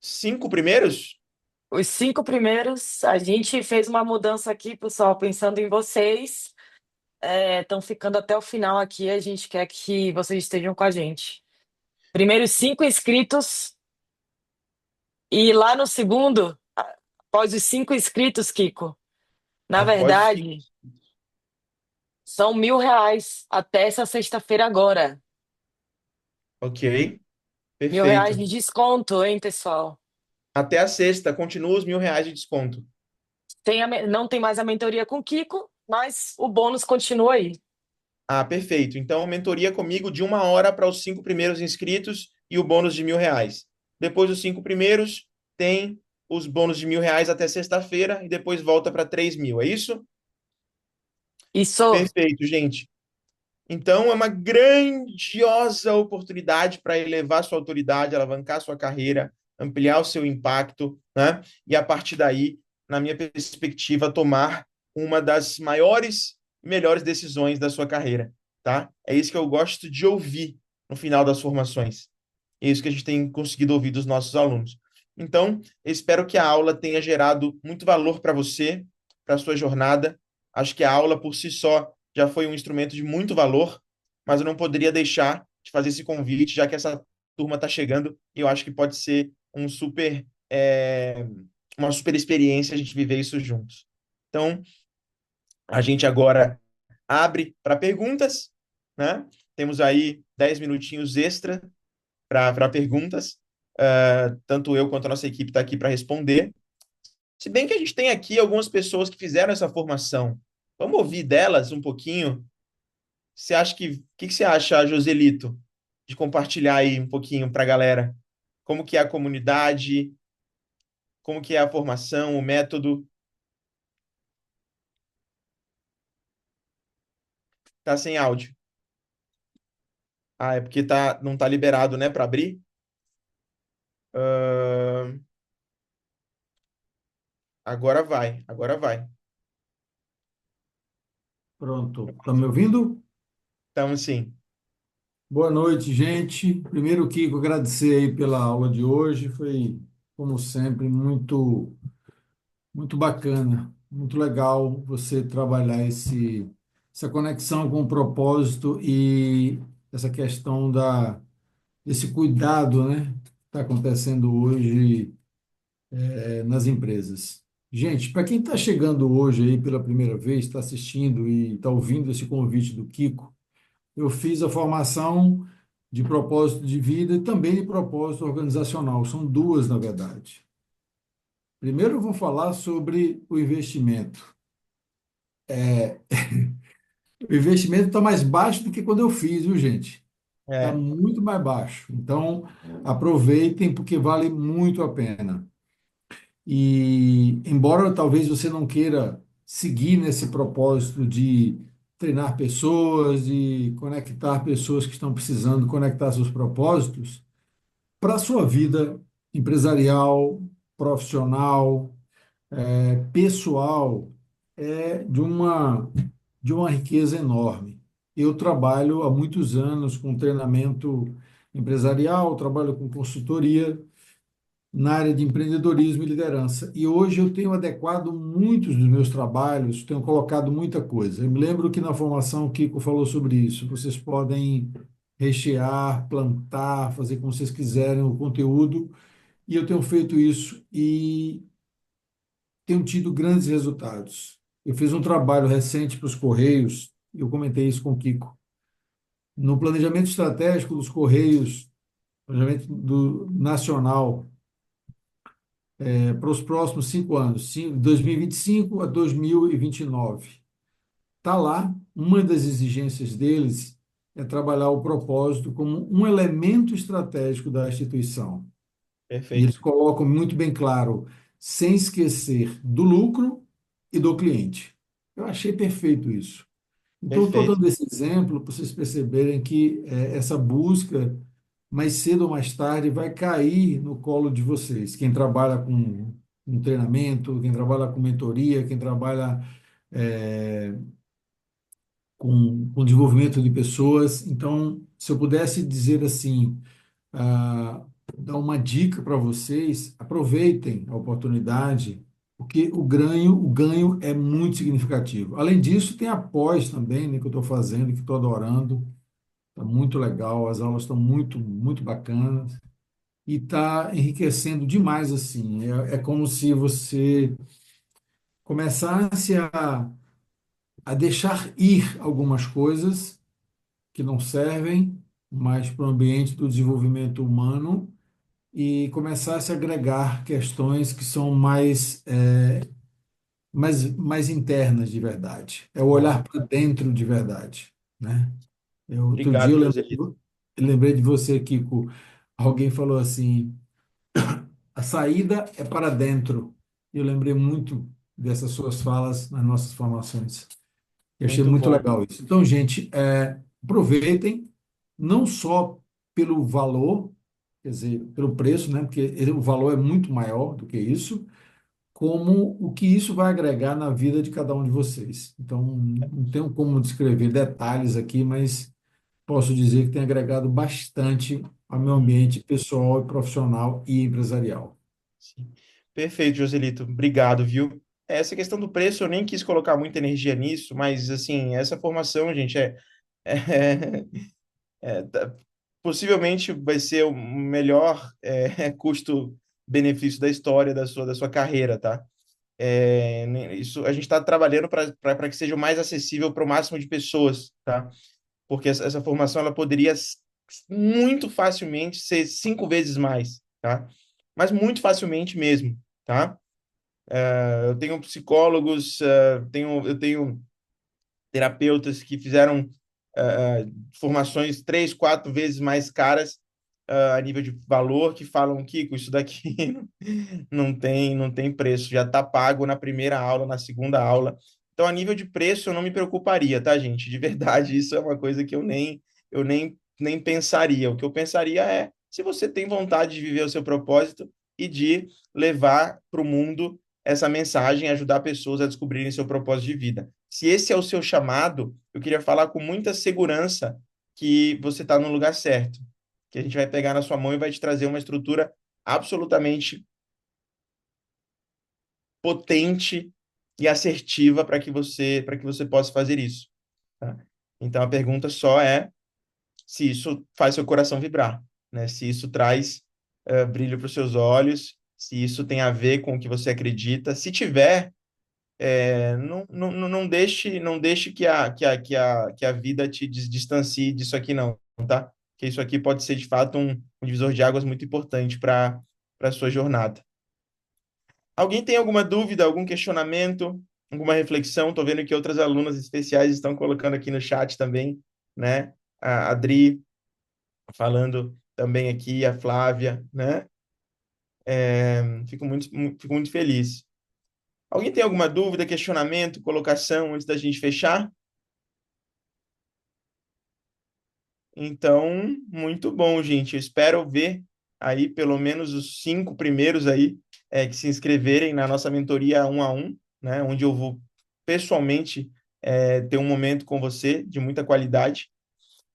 5 primeiros? Os 5 primeiros, a gente fez uma mudança aqui, pessoal, pensando em vocês. Estão ficando até o final aqui. A gente quer que vocês estejam com a gente. Primeiros 5 inscritos. E lá no segundo, após os 5 inscritos, Kiko, na Após os 5. verdade, são R$ 1.000 até essa sexta-feira agora. Ok, R$ 1.000 perfeito. de desconto, hein, pessoal? Até a sexta, continua os R$ 1.000 de desconto. Não tem mais a mentoria com o Kiko, mas o bônus continua aí. Ah, perfeito. Então, mentoria comigo de 1 hora para os 5 primeiros inscritos e o bônus de R$ 1.000. Depois dos 5 primeiros, tem os bônus de R$ 1.000 até sexta-feira e depois volta para 3.000. É isso? Isso. Perfeito, gente. Então, é uma grandiosa oportunidade para elevar sua autoridade, alavancar sua carreira, ampliar o seu impacto, né? E a partir daí, na minha perspectiva, tomar uma das maiores e melhores decisões da sua carreira, tá? É isso que eu gosto de ouvir no final das formações. É isso que a gente tem conseguido ouvir dos nossos alunos. Então, eu espero que a aula tenha gerado muito valor para você, para a sua jornada. Acho que a aula por si só já foi um instrumento de muito valor, mas eu não poderia deixar de fazer esse convite, já que essa turma está chegando, e eu acho que pode ser uma super experiência a gente viver isso juntos. Então, a gente agora abre para perguntas, né? Temos aí 10 minutinhos extra para perguntas. Tanto eu quanto a nossa equipe está aqui para responder. Se bem que a gente tem aqui algumas pessoas que fizeram essa formação. Vamos ouvir delas um pouquinho. O que você acha, Joselito, de compartilhar aí um pouquinho para a galera? Como que é a comunidade? Como que é a formação, o método? Tá sem áudio. Ah, é porque não tá liberado, né, para abrir? Ah, agora vai, agora vai. Pronto. Tá me ouvindo? Então, sim. Boa noite, gente. Primeiro, Kiko, agradecer aí pela aula de hoje. Foi, como sempre, muito bacana, muito legal você trabalhar essa conexão com o propósito e essa questão desse cuidado, né, que está acontecendo hoje, nas empresas. Gente, para quem está chegando hoje aí pela primeira vez, está assistindo e está ouvindo esse convite do Kiko, eu fiz a formação de propósito de vida e também de propósito organizacional. São duas, na verdade. Primeiro, eu vou falar sobre o investimento. O investimento está mais baixo do que quando eu fiz, viu, gente? Está É, muito mais baixo. Então, aproveitem, porque vale muito a pena. E, embora talvez você não queira seguir nesse propósito de treinar pessoas, de conectar pessoas que estão precisando conectar seus propósitos, para a sua vida empresarial, profissional, pessoal, é de uma riqueza enorme. Eu trabalho há muitos anos com treinamento empresarial, trabalho com consultoria na área de empreendedorismo e liderança. E hoje eu tenho adequado muitos dos meus trabalhos, tenho colocado muita coisa. Eu me lembro que na formação o Kiko falou sobre isso. Vocês podem rechear, plantar, fazer como vocês quiserem o conteúdo, e eu tenho feito isso e tenho tido grandes resultados. Eu fiz um trabalho recente para os Correios, eu comentei isso com o Kiko. No planejamento estratégico dos Correios, planejamento do nacional para os próximos 5 anos, 2025 a 2029. Está lá, uma das exigências deles é trabalhar o propósito como um elemento estratégico da instituição. E eles Perfeito, colocam muito bem claro, sem esquecer do lucro e do cliente. Eu achei perfeito isso. Então, estou perfeito. dando esse exemplo para vocês perceberem que essa busca, mais cedo ou mais tarde, vai cair no colo de vocês. Quem trabalha com treinamento, quem trabalha com mentoria, quem trabalha é, com desenvolvimento de pessoas. Então, se eu pudesse dizer assim, ah, dar uma dica para vocês, aproveitem a oportunidade, porque o ganho é muito significativo. Além disso, tem a pós também, né, que eu estou fazendo, que estou adorando, está muito legal, as aulas estão muito, muito bacanas e está enriquecendo demais assim. É como se você começasse a deixar ir algumas coisas que não servem mais para o ambiente do desenvolvimento humano e começasse a agregar questões que são mais internas de verdade. É o Bom, olhar para dentro de verdade, né? Outro dia obrigado, Joselito. eu lembrei de você, Kiko. Alguém falou assim: a saída é para dentro. Eu lembrei muito dessas suas falas nas nossas formações. Eu achei Muito muito bom. legal isso. Então, gente, aproveitem, não só pelo valor, quer dizer, pelo preço, né? Porque o valor é muito maior do que isso, como o que isso vai agregar na vida de cada um de vocês. Então, não tenho como descrever detalhes aqui, mas posso dizer que tem agregado bastante ao meu Hum, ambiente pessoal, e profissional e empresarial. sim. Perfeito, Joselito. Obrigado, viu? Essa questão do preço, eu nem quis colocar muita energia nisso, mas, assim, essa formação, gente, é, tá- possivelmente vai ser o melhor custo-benefício da história da sua carreira, tá? Isso a gente está trabalhando para que seja o mais acessível para o máximo de pessoas, tá? Porque essa formação ela poderia muito facilmente ser 5 vezes mais, tá? Mas muito facilmente mesmo, tá? Eu tenho psicólogos, eu tenho terapeutas que fizeram formações 3, 4 vezes mais caras a nível de valor, que falam, Kiko, isso daqui não tem preço, já está pago na primeira aula, na segunda aula. Então, a nível de preço, eu não me preocuparia, tá, gente? De verdade, isso é uma coisa que eu nem pensaria. O que eu pensaria é se você tem vontade de viver o seu propósito e de levar para o mundo essa mensagem, ajudar pessoas a descobrirem seu propósito de vida. Se esse é o seu chamado, eu queria falar com muita segurança que você está no lugar certo, que a gente vai pegar na sua mão e vai te trazer uma estrutura absolutamente potente e assertiva para que você possa fazer isso, tá? Então a pergunta só é se isso faz seu coração vibrar, né? Se isso traz brilho para os seus olhos, se isso tem a ver com o que você acredita. Se tiver, não deixe que a vida te distancie disso aqui, não, tá? Que isso aqui pode ser, de fato, um divisor de águas muito importante para a sua jornada. Alguém tem alguma dúvida, algum questionamento, alguma reflexão? Estou vendo que outras alunas especiais estão colocando aqui no chat também, né? A Adri falando também aqui, a Flávia, né? Fico muito feliz. Alguém tem alguma dúvida, questionamento, colocação antes da gente fechar? Então, muito bom, gente. Eu espero ver aí pelo menos os 5 primeiros aí que se inscreverem na nossa mentoria 1 a 1, né? Onde eu vou pessoalmente ter um momento com você de muita qualidade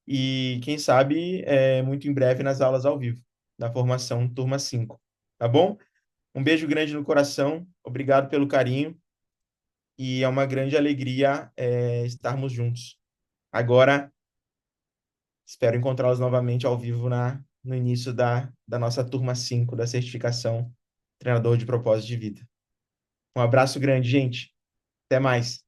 e, quem sabe, muito em breve nas aulas ao vivo da formação Turma 5. Tá bom? Um beijo grande no coração. Obrigado pelo carinho e é uma grande alegria estarmos juntos. Agora, espero encontrá-los novamente ao vivo no início da nossa turma 5 da certificação Treinador de Propósito de Vida. Um abraço grande, gente. Até mais.